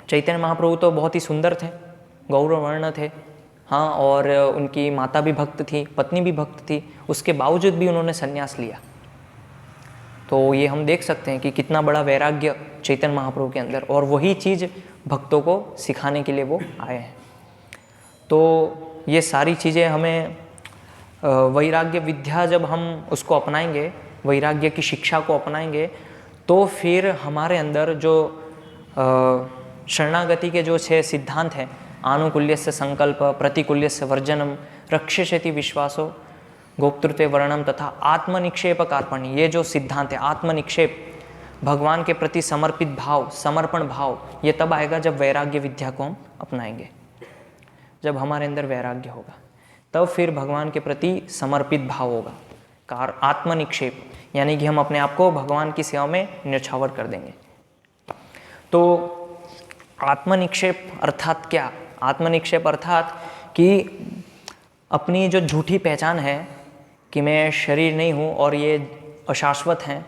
S1: चैतन्य महाप्रभु तो बहुत ही सुंदर थे, गौरवर्ण थे, हाँ, और उनकी माता भी भक्त थी, पत्नी भी भक्त थी, उसके बावजूद भी उन्होंने संन्यास लिया। तो ये हम देख सकते हैं कि कितना बड़ा वैराग्य चैतन्य महाप्रभु के अंदर, और वही चीज़ भक्तों को सिखाने के लिए वो आए हैं। तो ये सारी चीज़ें हमें वैराग्य विद्या जब हम उसको अपनाएंगे, वैराग्य की शिक्षा को अपनाएंगे, तो फिर हमारे अंदर जो शरणागति के जो 6 सिद्धांत हैं, आनुकूल्यस्य संकल्प, प्रतिकूल्यस्य वर्जनम, रक्षेषति विश्वासो, गोप्तृत्व वर्णम तथा आत्मनिक्षेप कार्पण्य, ये जो सिद्धांत है आत्मनिक्षेप, भगवान के प्रति समर्पित भाव, समर्पण भाव, ये तब आएगा जब वैराग्य विद्या को हम अपनाएंगे। जब हमारे अंदर वैराग्य होगा तब फिर भगवान के प्रति समर्पित भाव होगा। आत्मनिक्षेप यानी कि हम अपने आप को भगवान की सेवा में न्यौछावर कर देंगे। तो आत्मनिक्षेप अर्थात क्या? आत्मनिक्षेप अर्थात कि अपनी जो झूठी पहचान है कि मैं शरीर नहीं हूँ और ये अशाश्वत हैं,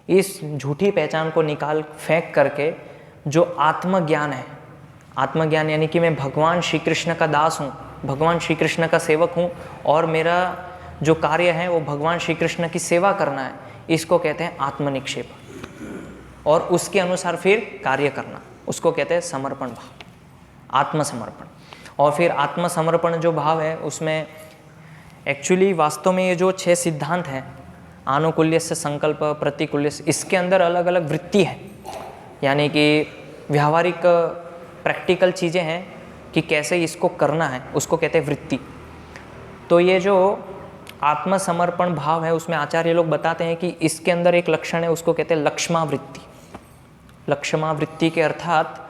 S1: इस झूठी पहचान को निकाल फेंक करके जो आत्मज्ञान है, आत्मज्ञान यानी कि मैं भगवान श्री कृष्ण का दास हूँ, भगवान श्री कृष्ण का सेवक हूँ और मेरा जो कार्य है वो भगवान श्री कृष्ण की सेवा करना है, इसको कहते हैं आत्मनिक्षेप। और उसके अनुसार फिर कार्य करना, उसको कहते हैं समर्पण भाव, आत्मसमर्पण। और फिर आत्मसमर्पण जो भाव है उसमें एक्चुअली वास्तव में ये जो 6 सिद्धांत हैं, आनुकूल्यस्य संकल्प, प्रतिकूल्यस्य, इसके अंदर अलग अलग वृत्ति है, यानी कि व्यावहारिक प्रैक्टिकल चीज़ें हैं कि कैसे इसको करना है, उसको कहते हैं वृत्ति। तो ये जो आत्मसमर्पण भाव है उसमें आचार्य लोग बताते हैं कि इसके अंदर एक लक्षण है, उसको कहते हैं लक्ष्मावृत्ति। लक्ष्मावृत्ति के अर्थात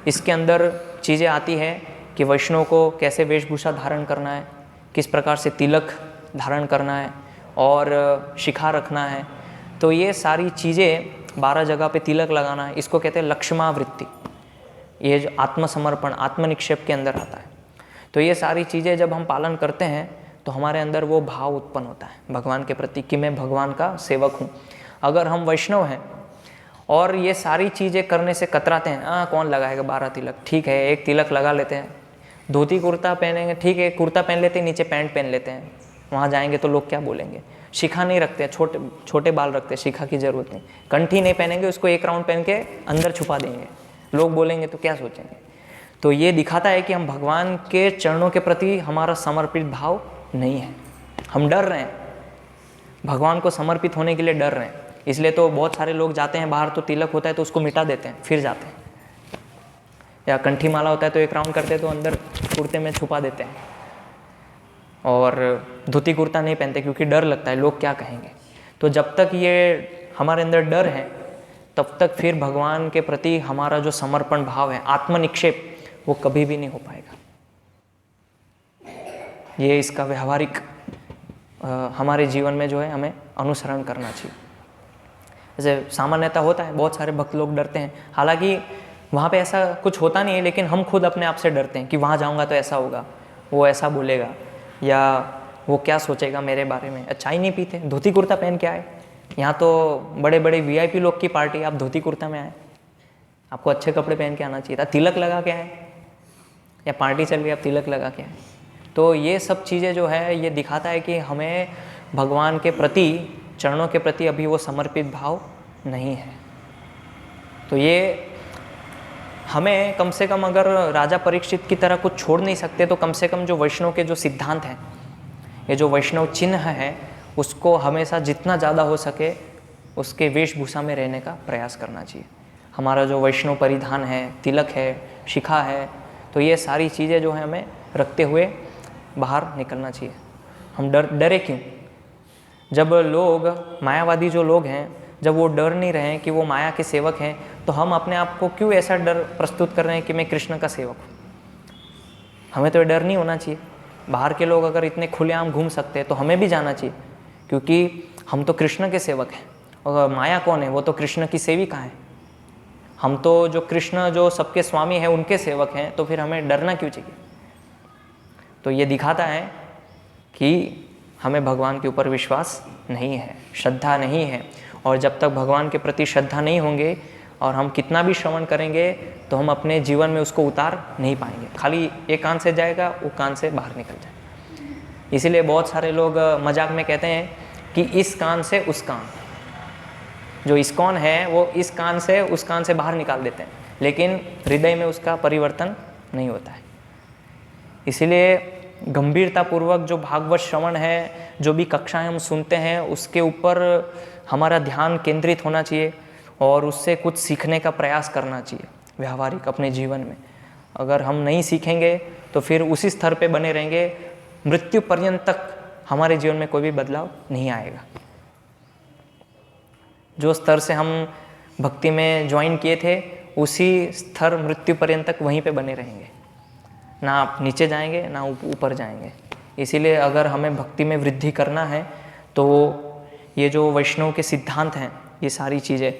S1: इसके अंदर चीज़ें आती हैं कि वैष्णव को कैसे वेशभूषा धारण करना है, किस प्रकार से तिलक धारण करना है और शिखा रखना है। तो ये सारी चीज़ें 12 जगह पे तिलक लगाना है, इसको कहते हैं लक्ष्मावृत्ति। ये जो आत्मसमर्पण, आत्मनिक्षेप के अंदर आता है। तो ये सारी चीज़ें जब हम पालन करते हैं तो हमारे अंदर वो भाव उत्पन्न होता है भगवान के प्रति कि मैं भगवान का सेवक हूँ। अगर हम वैष्णव हैं और ये सारी चीज़ें करने से कतराते हैं, कौन लगाएगा 12 तिलक, ठीक है एक तिलक लगा लेते हैं, धोती कुर्ता पहनेंगे, ठीक है कुर्ता पहन लेते हैं, नीचे पैंट पहन लेते हैं, वहाँ जाएंगे तो लोग क्या बोलेंगे। शिखा नहीं रखते हैं, छोटे बाल रखते हैं, शिखा की ज़रूरत नहीं। कंठी नहीं पहनेंगे, उसको एक राउंड पहन के अंदर छुपा देंगे, लोग बोलेंगे तो क्या सोचेंगे। तो ये दिखाता है कि हम भगवान के चरणों के प्रति हमारा समर्पित भाव नहीं है, हम डर रहे हैं, भगवान को समर्पित होने के लिए डर रहे हैं। इसलिए तो बहुत सारे लोग जाते हैं बाहर, तो तिलक होता है तो उसको मिटा देते हैं फिर जाते हैं, या कंठी माला होता है तो एक राउंड करते हैं तो अंदर कुर्ते में छुपा देते हैं, और धोती कुर्ता नहीं पहनते क्योंकि डर लगता है लोग क्या कहेंगे। तो जब तक ये हमारे अंदर डर है तब तक फिर भगवान के प्रति हमारा जो समर्पण भाव है, आत्मनिक्षेप, वो कभी भी नहीं हो पाएगा। ये इसका व्यवहारिक हमारे जीवन में जो है हमें अनुसरण करना चाहिए। जैसे सामान्यतः होता है, बहुत सारे भक्त लोग डरते हैं, हालांकि वहाँ पे ऐसा कुछ होता नहीं है, लेकिन हम खुद अपने आप से डरते हैं कि वहाँ जाऊँगा तो ऐसा होगा, वो ऐसा बोलेगा, या वो क्या सोचेगा मेरे बारे में। चाय नहीं पीते, धोती कुर्ता पहन के आए, यहाँ तो बड़े बड़े VIP लोग की पार्टी, आप धोती कुर्ता में आए, आपको अच्छे कपड़े पहन के आना चाहिए था, तिलक लगा के आए, या पार्टी चल रही आप तिलक लगा के आए। तो ये सब चीज़ें जो है ये दिखाता है कि हमें भगवान के प्रति, चरणों के प्रति अभी वो समर्पित भाव नहीं है। तो ये हमें कम से कम, अगर राजा परीक्षित की तरह कुछ छोड़ नहीं सकते तो कम से कम जो वैष्णव के जो सिद्धांत हैं, ये जो वैष्णव चिन्ह है, उसको हमेशा जितना ज़्यादा हो सके उसके वेशभूषा में रहने का प्रयास करना चाहिए। हमारा जो वैष्णव परिधान है, तिलक है, शिखा है, तो ये सारी चीज़ें जो है हमें रखते हुए बाहर निकलना चाहिए। हम डरे क्यों? जब लोग, मायावादी जो लोग हैं, जब वो डर नहीं रहे हैं कि वो माया के सेवक हैं, तो हम अपने आप को क्यों ऐसा डर प्रस्तुत कर रहे हैं कि मैं कृष्ण का सेवक हूँ? हमें तो डर नहीं होना चाहिए। बाहर के लोग अगर इतने खुलेआम घूम सकते हैं तो हमें भी जाना चाहिए, क्योंकि हम तो कृष्ण के सेवक हैं। और माया कौन है? वो तो कृष्ण की सेविका है। हम तो जो कृष्ण, जो सबके स्वामी हैं, उनके सेवक हैं, तो फिर हमें डरना क्यों चाहिए? तो ये दिखाता है कि हमें भगवान के ऊपर विश्वास नहीं है, श्रद्धा नहीं है। और जब तक भगवान के प्रति श्रद्धा नहीं होंगे और हम कितना भी श्रवण करेंगे तो हम अपने जीवन में उसको उतार नहीं पाएंगे। खाली एक कान से जाएगा, वो कान से बाहर निकल जाएगा। इसीलिए बहुत सारे लोग मजाक में कहते हैं कि इस कान से उस कान, जो इस्कॉन है वो इस कान से उस कान से बाहर निकाल देते हैं, लेकिन हृदय में उसका परिवर्तन नहीं होता है। इसीलिए गंभीरतापूर्वक जो भागवत श्रवण है, जो भी कक्षाएं हम सुनते हैं, उसके ऊपर हमारा ध्यान केंद्रित होना चाहिए। और उससे कुछ सीखने का प्रयास करना चाहिए व्यावहारिक अपने जीवन में। अगर हम नहीं सीखेंगे तो फिर उसी स्तर पे बने रहेंगे, मृत्यु पर्यंत तक हमारे जीवन में कोई भी बदलाव नहीं आएगा। जो स्तर से हम भक्ति में ज्वाइन किए थे उसी स्तर मृत्यु पर्यंत तक वहीं पे बने रहेंगे, ना आप नीचे जाएंगे ना ऊपर जाएंगे। इसीलिए अगर हमें भक्ति में वृद्धि करना है तो ये जो वैष्णव के सिद्धांत हैं, ये सारी चीज़ें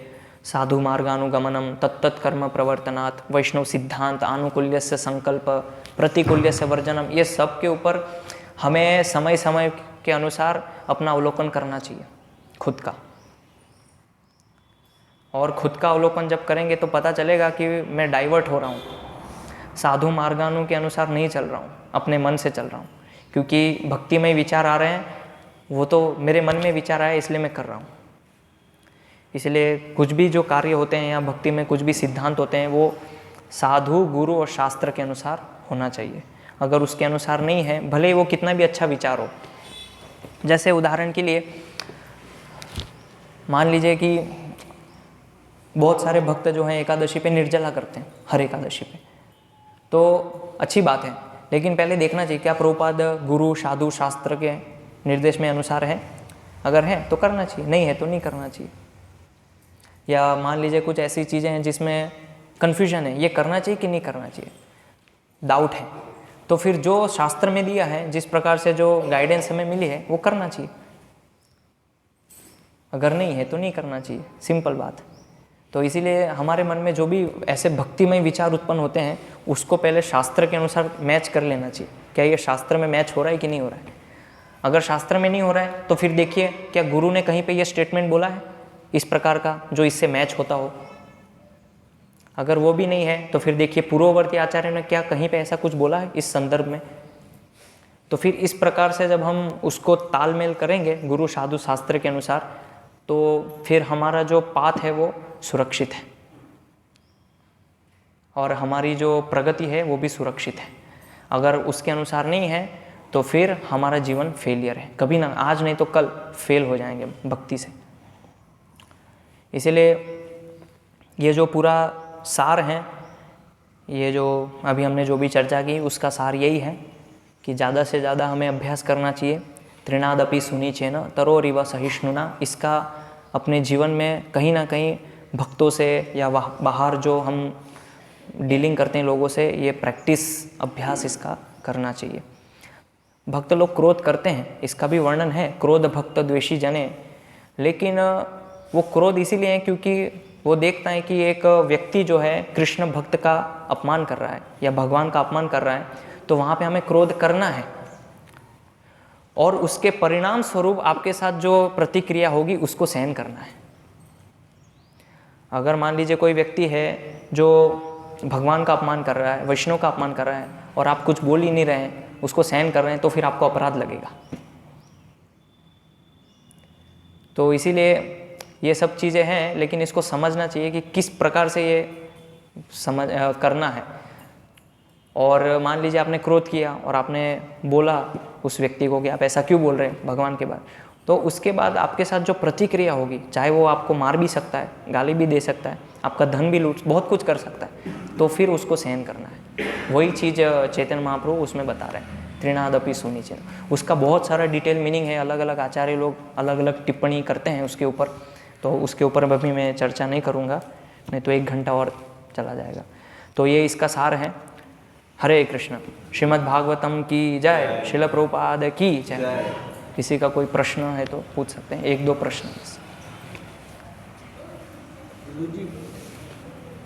S1: साधु मार्गानुगमनम तत्त कर्म प्रवर्तनात्, वैष्णव सिद्धांत, आनुकूल्यस्य संकल्प, प्रतिकूल्यस्य वर्जनम, ये सब के ऊपर हमें समय समय के अनुसार अपना अवलोकन करना चाहिए खुद का। और खुद का अवलोकन जब करेंगे तो पता चलेगा कि मैं डाइवर्ट हो रहा हूँ, साधु मार्गानु के अनुसार नहीं चल रहा हूँ, अपने मन से चल रहा हूँ। क्योंकि भक्ति में विचार आ रहे हैं, वो तो मेरे मन में विचार आया इसलिए मैं कर रहा हूँ। इसलिए कुछ भी जो कार्य होते हैं या भक्ति में कुछ भी सिद्धांत होते हैं वो साधु, गुरु और शास्त्र के अनुसार होना चाहिए। अगर उसके अनुसार नहीं है, भले ही वो कितना भी अच्छा विचार हो। जैसे उदाहरण के लिए मान लीजिए कि बहुत सारे भक्त जो हैं एकादशी पे निर्जला करते हैं, हर एकादशी पे, तो अच्छी बात है, लेकिन पहले देखना चाहिए क्या प्रभुपाद गुरु साधु शास्त्र के निर्देश में अनुसार है। अगर है तो करना चाहिए, नहीं है तो नहीं करना चाहिए। या मान लीजिए कुछ ऐसी चीज़ें हैं जिसमें कन्फ्यूजन है, ये करना चाहिए कि नहीं करना चाहिए, डाउट है, तो फिर जो शास्त्र में दिया है, जिस प्रकार से जो गाइडेंस हमें मिली है वो करना चाहिए। अगर नहीं है तो नहीं करना चाहिए, सिंपल बात। तो इसीलिए हमारे मन में जो भी ऐसे भक्तिमय विचार उत्पन्न होते हैं उसको पहले शास्त्र के अनुसार मैच कर लेना चाहिए, क्या ये शास्त्र में मैच हो रहा है कि नहीं हो रहा है। अगर शास्त्र में नहीं हो रहा है तो फिर देखिए क्या गुरु ने कहीं पे ये स्टेटमेंट बोला है इस प्रकार का जो इससे मैच होता हो। अगर वो भी नहीं है तो फिर देखिए पूर्ववर्ती आचार्य ने क्या कहीं पे ऐसा कुछ बोला है इस संदर्भ में। तो फिर इस प्रकार से जब हम उसको तालमेल करेंगे गुरु साधु शास्त्र के अनुसार, तो फिर हमारा जो पाथ है वो सुरक्षित है और हमारी जो प्रगति है वो भी सुरक्षित है। अगर उसके अनुसार नहीं है तो फिर हमारा जीवन फेलियर है, कभी ना, आज नहीं तो कल फेल हो जाएंगे भक्ति से। इसीलिए ये जो पूरा सार है, ये जो अभी हमने जो भी चर्चा की उसका सार यही है कि ज़्यादा से ज़्यादा हमें अभ्यास करना चाहिए। त्रिनादपि सुनीचेन तरोरिव सहिष्णुना, इसका अपने जीवन में कहीं ना कहीं भक्तों से या बाहर जो हम डीलिंग करते हैं लोगों से, ये प्रैक्टिस अभ्यास इसका करना चाहिए। भक्त लोग क्रोध करते हैं, इसका भी वर्णन है, क्रोध भक्त द्वेषी जने, लेकिन वो क्रोध इसीलिए है क्योंकि वो देखता है कि एक व्यक्ति जो है कृष्ण भक्त का अपमान कर रहा है या भगवान का अपमान कर रहा है, तो वहाँ पे हमें क्रोध करना है और उसके परिणाम स्वरूप आपके साथ जो प्रतिक्रिया होगी उसको सहन करना है। अगर मान लीजिए कोई व्यक्ति है जो भगवान का अपमान कर रहा है, वैष्णव का अपमान कर रहा है और आप कुछ बोल ही नहीं रहे हैं, उसको सहन कर रहे हैं, तो फिर आपको अपराध लगेगा। तो इसीलिए ये सब चीज़ें हैं, लेकिन इसको समझना चाहिए कि किस प्रकार से ये करना है। और मान लीजिए आपने क्रोध किया और आपने बोला उस व्यक्ति को कि आप ऐसा क्यों बोल रहे हैं भगवान के बारे, तो उसके बाद आपके साथ जो प्रतिक्रिया होगी, चाहे वो आपको मार भी सकता है, गाली भी दे सकता है, आपका धन भी लूट, बहुत कुछ कर सकता है, तो फिर उसको सहन करना है। वही चीज़ चैतन्य महाप्रभु उसमें बता रहे हैं, त्रिनादपि सुनीचेन। उसका बहुत सारा डिटेल मीनिंग है, अलग अलग आचार्य लोग अलग अलग टिप्पणी करते हैं उसके ऊपर, तो उसके ऊपर अभी मैं चर्चा नहीं करूँगा, नहीं तो 1 घंटा और चला जाएगा। तो ये इसका सार है। हरे कृष्ण। श्रीमद् भागवतम की जय, श्रील प्रभुपाद की जय। किसी का कोई प्रश्न है तो पूछ सकते हैं, 1-2 प्रश्न।
S3: जी,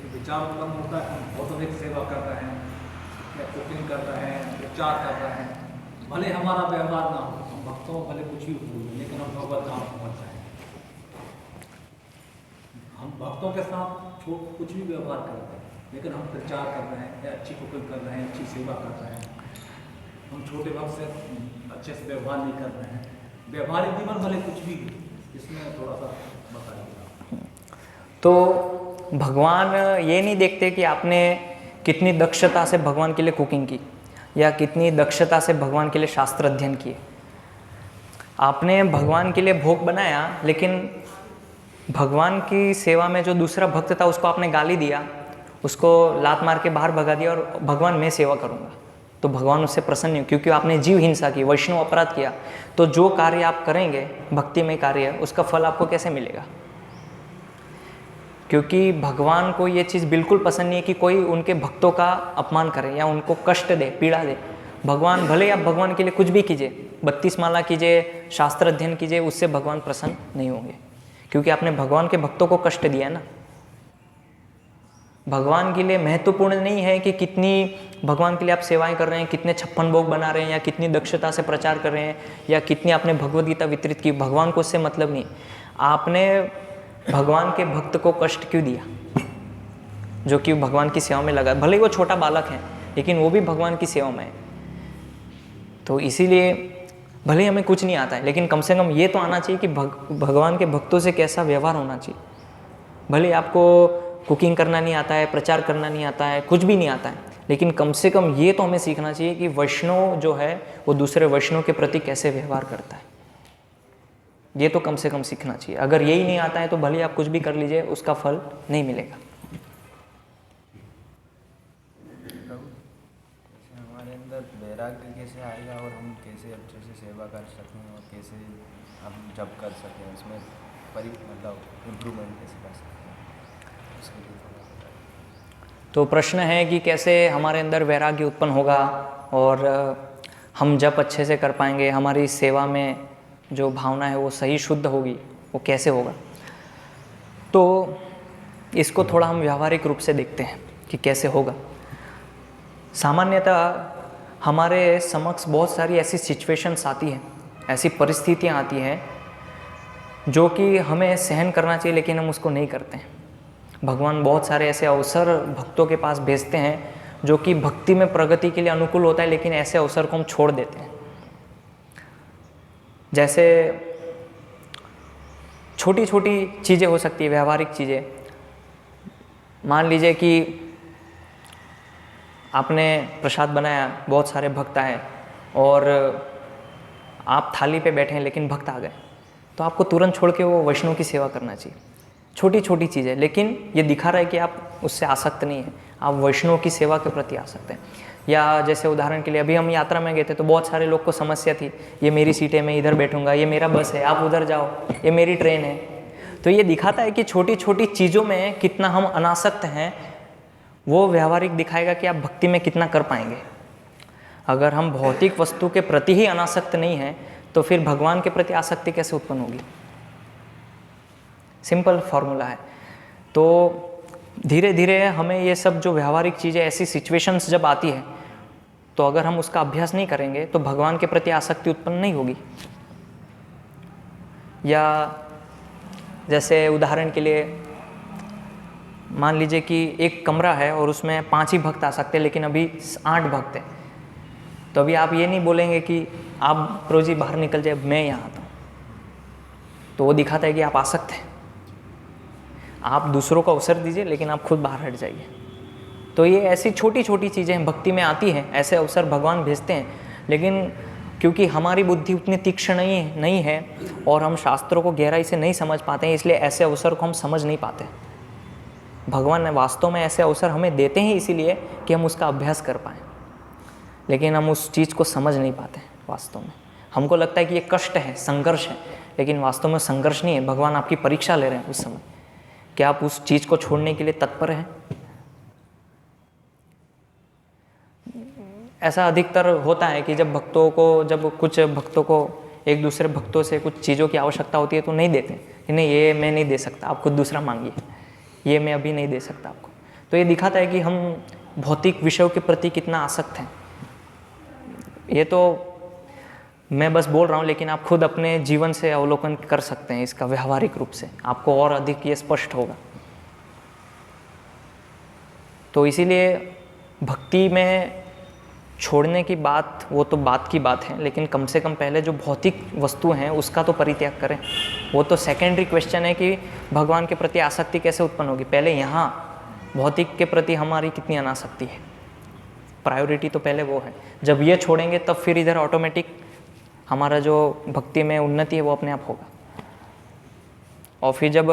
S3: विचार उत्पन्न होता है, बहुत अधिक सेवा करता है या कुकिंग करता है, प्रचार करता है, भले हमारा व्यवहार ना हो, हम भक्तों भले कुछ ही हो, लेकिन हम भगवत धाम पहुँच जाए। हम भक्तों के साथ कुछ भी व्यवहार करते हैं, लेकिन हम प्रचार कर रहे हैं या अच्छी कुकिंग कर रहे हैं, अच्छी सेवा कर रहे हैं, हम छोटे भक्त से अच्छे से व्यवहार नहीं कर रहे हैं, व्यवहारिक जीवन भले कुछ भी, इसमें थोड़ा सा बताइएगा।
S1: तो भगवान ये नहीं देखते कि आपने कितनी दक्षता से भगवान के लिए कुकिंग की या कितनी दक्षता से भगवान के लिए शास्त्र अध्ययन किए। आपने भगवान के लिए भोग बनाया, लेकिन भगवान की सेवा में जो दूसरा भक्त था उसको आपने गाली दिया, उसको लात मार के बाहर भगा दिया और भगवान मैं सेवा करूँगा, तो भगवान उससे प्रसन्न नहीं, क्योंकि आपने जीव हिंसा की, वैष्णव अपराध किया। तो जो कार्य आप करेंगे भक्ति में कार्य, उसका फल आपको कैसे मिलेगा? क्योंकि भगवान को ये चीज़ बिल्कुल पसंद नहीं है कि कोई उनके भक्तों का अपमान करे या उनको कष्ट दे, पीड़ा दे। भगवान, भले आप भगवान के लिए कुछ भी कीजिए, 32 माला कीजिए, शास्त्र अध्ययन कीजिए, उससे भगवान प्रसन्न नहीं होंगे, क्योंकि आपने भगवान के भक्तों को कष्ट दिया ना। भगवान के लिए महत्वपूर्ण नहीं है कि कितनी भगवान के लिए आप सेवाएं कर रहे हैं, कितने 56 भोग बना रहे हैं, या कितनी दक्षता से प्रचार कर रहे हैं, या कितनी आपने भगवद गीता वितरित की। भगवान को उससे मतलब नहीं। आपने भगवान के भक्त को कष्ट क्यों दिया, जो कि भगवान की सेवा में लगा? भले ही वो छोटा बालक है, लेकिन वो भी भगवान की सेवा में है। तो इसीलिए भले ही हमें कुछ नहीं आता है, लेकिन कम से कम ये तो आना चाहिए कि भगवान के भक्तों से कैसा व्यवहार होना चाहिए। भले आपको कुकिंग करना नहीं आता है, प्रचार करना नहीं आता है, कुछ भी नहीं आता है, लेकिन कम से कम ये तो हमें सीखना चाहिए कि वैष्णव जो है वो दूसरे वैष्णव के प्रति कैसे व्यवहार करता है। ये तो कम से कम सीखना चाहिए। अगर यही नहीं आता है तो भले आप कुछ भी कर लीजिए, उसका फल नहीं मिलेगा।
S2: हमारे अंदर वैराग्य कैसे आएगा और हम कैसे अच्छे से सेवा कर सकें और कैसे हम जब कर सकें, उसमें मतलब इम्प्रूवमेंट कैसे कर सकते हैं, उसके लिए थोड़ा बताइए।
S1: तो प्रश्न है कि कैसे हमारे अंदर वैराग्य उत्पन्न होगा और हम जब अच्छे से कर पाएंगे, हमारी सेवा में जो भावना है वो सही शुद्ध होगी, वो कैसे होगा। तो इसको थोड़ा हम व्यावहारिक रूप से देखते हैं कि कैसे होगा। सामान्यतः हमारे समक्ष बहुत सारी ऐसी सिचुएशंस आती हैं, ऐसी परिस्थितियाँ आती हैं जो कि हमें सहन करना चाहिए, लेकिन हम उसको नहीं करते हैं। भगवान बहुत सारे ऐसे अवसर भक्तों के पास भेजते हैं जो कि भक्ति में प्रगति के लिए अनुकूल होता है, लेकिन ऐसे अवसर को हम छोड़ देते हैं। जैसे छोटी छोटी चीज़ें हो सकती है, व्यवहारिक चीज़ें। मान लीजिए कि आपने प्रसाद बनाया, बहुत सारे भक्त आए और आप थाली पे बैठे हैं, लेकिन भक्त आ गए, तो आपको तुरंत छोड़ के वो वैष्णव की सेवा करना चाहिए। छोटी छोटी चीज़ें, लेकिन ये दिखा रहा है कि आप उससे आसक्त नहीं हैं, आप वैष्णव की सेवा के प्रति आसक्त हैं। या जैसे उदाहरण के लिए अभी हम यात्रा में गए थे, तो बहुत सारे लोग को समस्या थी, ये मेरी सीट है, मैं इधर बैठूंगा, ये मेरा बस है, आप उधर जाओ, ये मेरी ट्रेन है। तो ये दिखाता है कि छोटी छोटी चीज़ों में कितना हम अनासक्त हैं, वो व्यावहारिक दिखाएगा कि आप भक्ति में कितना कर पाएंगे। अगर हम भौतिक वस्तु के प्रति ही अनासक्त नहीं हैं, तो फिर भगवान के प्रति आसक्ति कैसे उत्पन्न होगी? सिंपल फॉर्मूला है। तो धीरे धीरे हमें ये सब जो व्यावहारिक चीज़ें, ऐसी सिचुएशंस जब आती है, तो अगर हम उसका अभ्यास नहीं करेंगे तो भगवान के प्रति आसक्ति उत्पन्न नहीं होगी। या जैसे उदाहरण के लिए मान लीजिए कि एक कमरा है और उसमें 5 ही भक्त आ सकते हैं, लेकिन अभी 8 भक्त हैं, तो अभी आप ये नहीं बोलेंगे कि आप प्रोजी बाहर निकल जाए, मैं यहाँ आता हूँ। तो वो दिखाता है कि आप आसक्त हैं। आप दूसरों को अवसर दीजिए, लेकिन आप खुद बाहर हट जाइए। तो ये ऐसी छोटी छोटी चीज़ें भक्ति में आती हैं, ऐसे अवसर भगवान भेजते हैं, लेकिन क्योंकि हमारी बुद्धि उतनी तीक्ष्ण नहीं है और हम शास्त्रों को गहराई से नहीं समझ पाते हैं, इसलिए ऐसे अवसर को हम समझ नहीं पाते। भगवान ने वास्तव में ऐसे अवसर हमें देते हैं इसीलिए कि हम उसका अभ्यास कर पाएँ, लेकिन हम उस चीज़ को समझ नहीं पाते वास्तव में। हमको लगता है कि ये कष्ट है, संघर्ष है, लेकिन वास्तव में संघर्ष नहीं है। भगवान आपकी परीक्षा ले रहे हैं उस समय, क्या आप उस चीज़ को छोड़ने के लिए तत्पर हैं। ऐसा अधिकतर होता है कि जब कुछ भक्तों को एक दूसरे भक्तों से कुछ चीज़ों की आवश्यकता होती है तो नहीं देते कि नहीं, ये मैं नहीं दे सकता, आप खुद दूसरा मांगिए, ये मैं अभी नहीं दे सकता आपको। तो ये दिखाता है कि हम भौतिक विषयों के प्रति कितना आसक्त हैं। ये तो मैं बस बोल रहा हूँ, लेकिन आप खुद अपने जीवन से अवलोकन कर सकते हैं इसका व्यावहारिक रूप से, आपको और अधिक ये स्पष्ट होगा। तो इसीलिए भक्ति में छोड़ने की बात, वो तो बात की बात है, लेकिन कम से कम पहले जो भौतिक वस्तु हैं उसका तो परित्याग करें। वो तो सेकेंडरी क्वेश्चन है कि भगवान के प्रति आसक्ति कैसे उत्पन्न होगी। पहले यहाँ भौतिक के प्रति हमारी कितनी अनासक्ति है, प्रायोरिटी तो पहले वो है। जब ये छोड़ेंगे तब फिर इधर ऑटोमेटिक हमारा जो भक्ति में उन्नति है वो अपने आप होगा। और फिर जब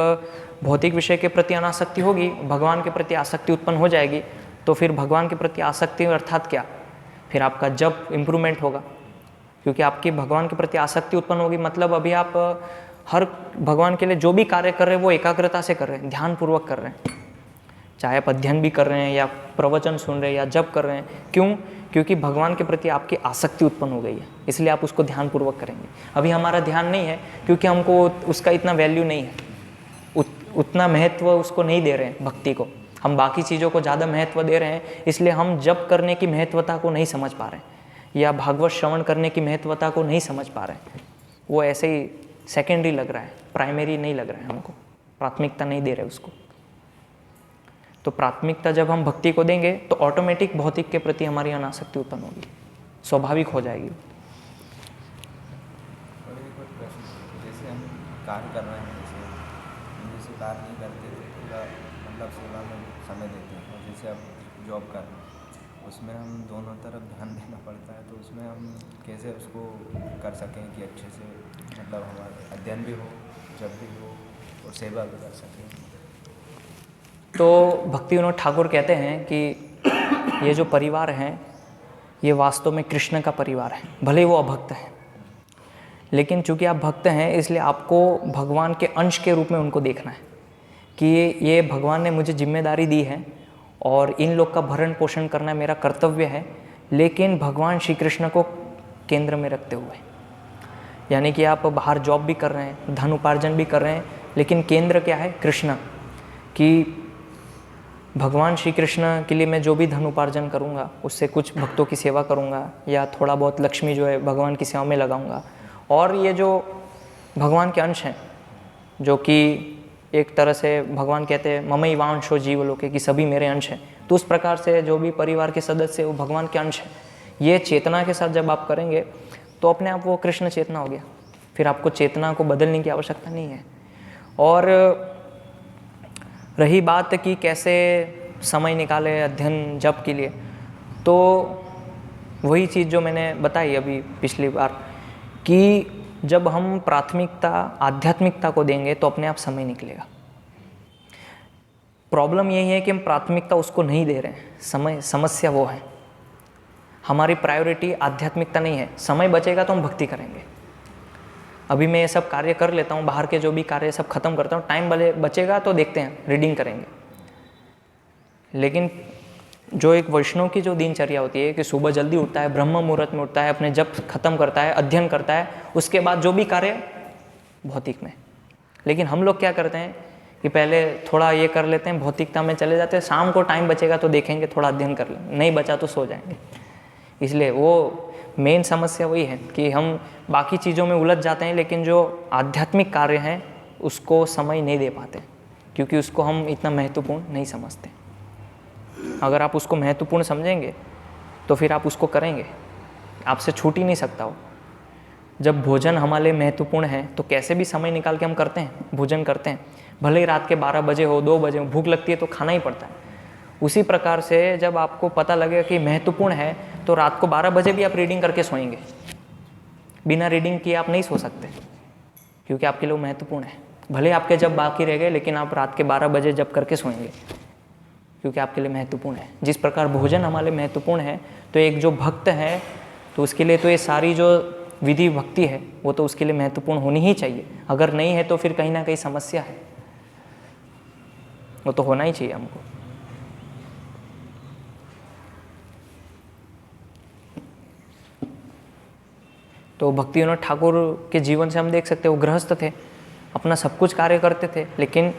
S1: भौतिक विषय के प्रति अनासक्ति होगी, भगवान के प्रति आसक्ति उत्पन्न हो जाएगी, तो फिर भगवान के प्रति आसक्ति अर्थात क्या, फिर आपका जब इम्प्रूवमेंट होगा, क्योंकि आपकी भगवान के प्रति आसक्ति उत्पन्न होगी। मतलब अभी आप हर भगवान के लिए जो भी कार्य कर रहे हैं वो एकाग्रता से कर रहे हैं, ध्यानपूर्वक कर रहे हैं, चाहे आप अध्ययन भी कर रहे हैं या प्रवचन सुन रहे हैं या जप कर रहे हैं। क्यों? क्योंकि भगवान के प्रति आपकी आसक्ति उत्पन्न हो गई है, इसलिए आप उसको ध्यानपूर्वक करेंगे। अभी हमारा ध्यान नहीं है क्योंकि हमको उसका इतना वैल्यू नहीं है, उतना महत्व उसको नहीं दे रहे हैं भक्ति को, हम बाकी चीज़ों को ज़्यादा महत्व दे रहे हैं, इसलिए हम जप करने की महत्वता को नहीं समझ पा रहे हैं या भागवत श्रवण करने की महत्वता को नहीं समझ पा रहे हैं। वो ऐसे ही सेकेंडरी लग रहा है, प्राइमरी नहीं लग रहा है, हमको प्राथमिकता नहीं दे रहे उसको। तो प्राथमिकता जब हम भक्ति को देंगे तो ऑटोमेटिक भौतिक के प्रति हमारी अनासक्ति उत्पन्न होगी, स्वाभाविक हो जाएगी।
S2: और एक और प्रश्न, जैसे हम कार्य कर रहे हैं, जैसे कार्य नहीं करते तो थोड़ा मतलब सेवा में समय देते हैं, और जैसे अब जॉब कर रहे हैं उसमें हम दोनों तरफ ध्यान देना पड़ता है, तो उसमें हम कैसे उसको कर सकें कि अच्छे से मतलब हमारा अध्ययन भी हो, जब भी हो, और सेवा भी कर सकें।
S1: तो भक्ति विनोद ठाकुर कहते हैं कि ये जो परिवार हैं ये वास्तव में कृष्ण का परिवार है, भले ही वो अभक्त हैं, लेकिन चूंकि आप भक्त हैं इसलिए आपको भगवान के अंश के रूप में उनको देखना है कि ये भगवान ने मुझे जिम्मेदारी दी है और इन लोग का भरण पोषण करना मेरा कर्तव्य है, लेकिन भगवान श्री कृष्ण को केंद्र में रखते हुए। यानी कि आप बाहर जॉब भी कर रहे हैं, धन उपार्जन भी कर रहे हैं, लेकिन केंद्र क्या है? कृष्ण। कि भगवान श्री कृष्ण के लिए मैं जो भी धन उपार्जन करूंगा उससे कुछ भक्तों की सेवा करूंगा या थोड़ा बहुत लक्ष्मी जो है भगवान की सेवा में लगाऊंगा। और ये जो भगवान के अंश हैं, जो कि एक तरह से भगवान कहते हैं ममई वांशो जीवलोके, कि सभी मेरे अंश हैं, तो उस प्रकार से जो भी परिवार के सदस्य वो भगवान के अंश हैं। ये चेतना के साथ जब आप करेंगे तो अपने आप वो कृष्ण चेतना हो गया, फिर आपको चेतना को बदलने की आवश्यकता नहीं है। और रही बात कि कैसे समय निकाले अध्ययन जप के लिए, तो वही चीज़ जो मैंने बताई अभी पिछली बार कि जब हम प्राथमिकता आध्यात्मिकता को देंगे तो अपने आप समय निकलेगा। प्रॉब्लम यही है कि हम प्राथमिकता उसको नहीं दे रहे हैं, समस्या वो है। हमारी प्रायोरिटी आध्यात्मिकता नहीं है। समय बचेगा तो हम भक्ति करेंगे। अभी मैं ये सब कार्य कर लेता हूँ, बाहर के जो भी कार्य सब खत्म करता हूँ, टाइम बचेगा तो देखते हैं, रीडिंग करेंगे। लेकिन जो एक वैष्णव की जो दिनचर्या होती है कि सुबह जल्दी उठता है, ब्रह्म मुहूर्त में उठता है, अपने जप खत्म करता है, अध्ययन करता है, उसके बाद जो भी कार्य भौतिक में। लेकिन हम लोग क्या करते हैं कि पहले थोड़ा ये कर लेते हैं, भौतिकता में चले जाते हैं, शाम को टाइम बचेगा तो देखेंगे, थोड़ा अध्ययन कर लें, नहीं बचा तो सो जाएंगे। इसलिए वो मेन समस्या वही है कि हम बाकी चीज़ों में उलझ जाते हैं, लेकिन जो आध्यात्मिक कार्य हैं उसको समय नहीं दे पाते, क्योंकि उसको हम इतना महत्वपूर्ण नहीं समझते। अगर आप उसको महत्वपूर्ण समझेंगे तो फिर आप उसको करेंगे, आपसे छूट ही नहीं सकता हो। जब भोजन हमारे लिए महत्वपूर्ण है तो कैसे भी समय निकाल के हम करते हैं, भोजन करते हैं। भले ही रात के 12 बजे हो, 2 बजे हो, भूख लगती है तो खाना ही पड़ता है। उसी प्रकार से जब आपको पता लगेगा कि महत्वपूर्ण है तो रात को 12 बजे भी आप रीडिंग करके सोएंगे। बिना रीडिंग किए आप नहीं सो सकते, क्योंकि आपके लिए महत्वपूर्ण है। भले आपके जब बाकी रह गए, लेकिन आप रात के 12 बजे जब करके सोएंगे, क्योंकि आपके लिए महत्वपूर्ण है। जिस प्रकार भोजन हमारे लिए महत्वपूर्ण है, तो एक जो भक्त है तो उसके लिए तो ये सारी जो विधि भक्ति है वो तो उसके लिए महत्वपूर्ण होनी ही चाहिए। अगर नहीं है तो फिर कहीं ना कहीं समस्या है, वो तो होना ही चाहिए हमको। तो भक्ति विनोद ठाकुर के जीवन से हम देख सकते हैं, वो गृहस्थ थे, अपना सब कुछ कार्य करते थे, लेकिन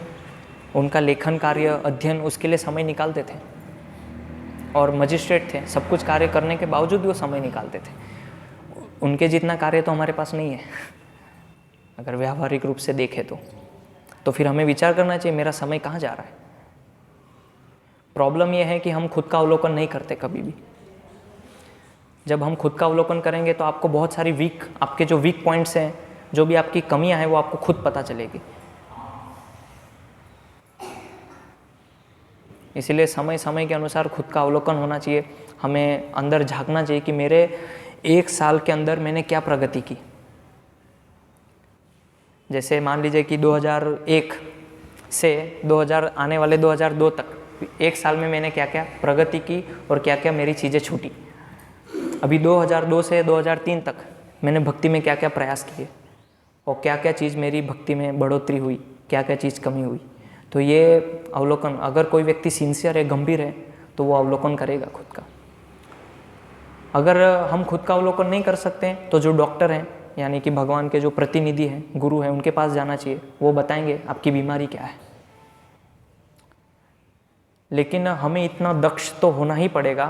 S1: उनका लेखन कार्य, अध्ययन, उसके लिए समय निकालते थे। और मजिस्ट्रेट थे, सब कुछ कार्य करने के बावजूद भी वो समय निकालते थे। उनके जितना कार्य तो हमारे पास नहीं है, अगर व्यावहारिक रूप से देखें तो फिर हमें विचार करना चाहिए मेरा समय कहाँ जा रहा है। प्रॉब्लम यह है कि हम खुद का अवलोकन नहीं करते कभी भी। जब हम खुद का अवलोकन करेंगे तो आपको बहुत सारी आपके जो वीक पॉइंट्स हैं, जो भी आपकी कमियां हैं, वो आपको खुद पता चलेगी। इसीलिए समय समय के अनुसार खुद का अवलोकन होना चाहिए। हमें अंदर झांकना चाहिए कि मेरे 1 साल के अंदर मैंने क्या प्रगति की, जैसे मान लीजिए कि 2001 से 2000 आने वाले 2002 तक एक साल में मैंने क्या क्या प्रगति की और क्या क्या मेरी चीज़ें छूटी। अभी 2002 से 2003 तक मैंने भक्ति में क्या क्या प्रयास किए और क्या क्या चीज़ मेरी भक्ति में बढ़ोतरी हुई, क्या क्या चीज़ कमी हुई। तो ये अवलोकन, अगर कोई व्यक्ति सिंसियर है, गंभीर है, तो वो अवलोकन करेगा खुद का। अगर हम खुद का अवलोकन नहीं कर सकते हैं तो जो डॉक्टर हैं, यानी कि भगवान के जो प्रतिनिधि हैं, गुरु हैं, उनके पास जाना चाहिए। वो बताएंगे आपकी बीमारी क्या है। लेकिन हमें इतना दक्ष तो होना ही पड़ेगा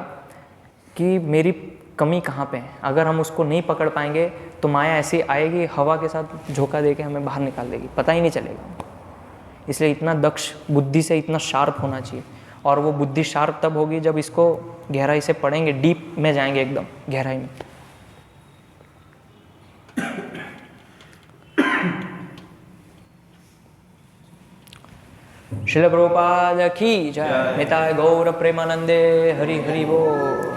S1: कि मेरी कमी कहाँ पे है। अगर हम उसको नहीं पकड़ पाएंगे तो माया ऐसी आएगी, हवा के साथ झोंका देके हमें बाहर निकाल देगी, पता ही नहीं चलेगा। इसलिए इतना दक्ष, बुद्धि से इतना शार्प होना चाहिए। और वो बुद्धि शार्प तब होगी जब इसको गहराई से पढ़ेंगे, डीप में जाएंगे, एकदम गहराई में। श्रील प्रभुपाद की जय। निताय गौर प्रेमानंदे हरि हरि बोल।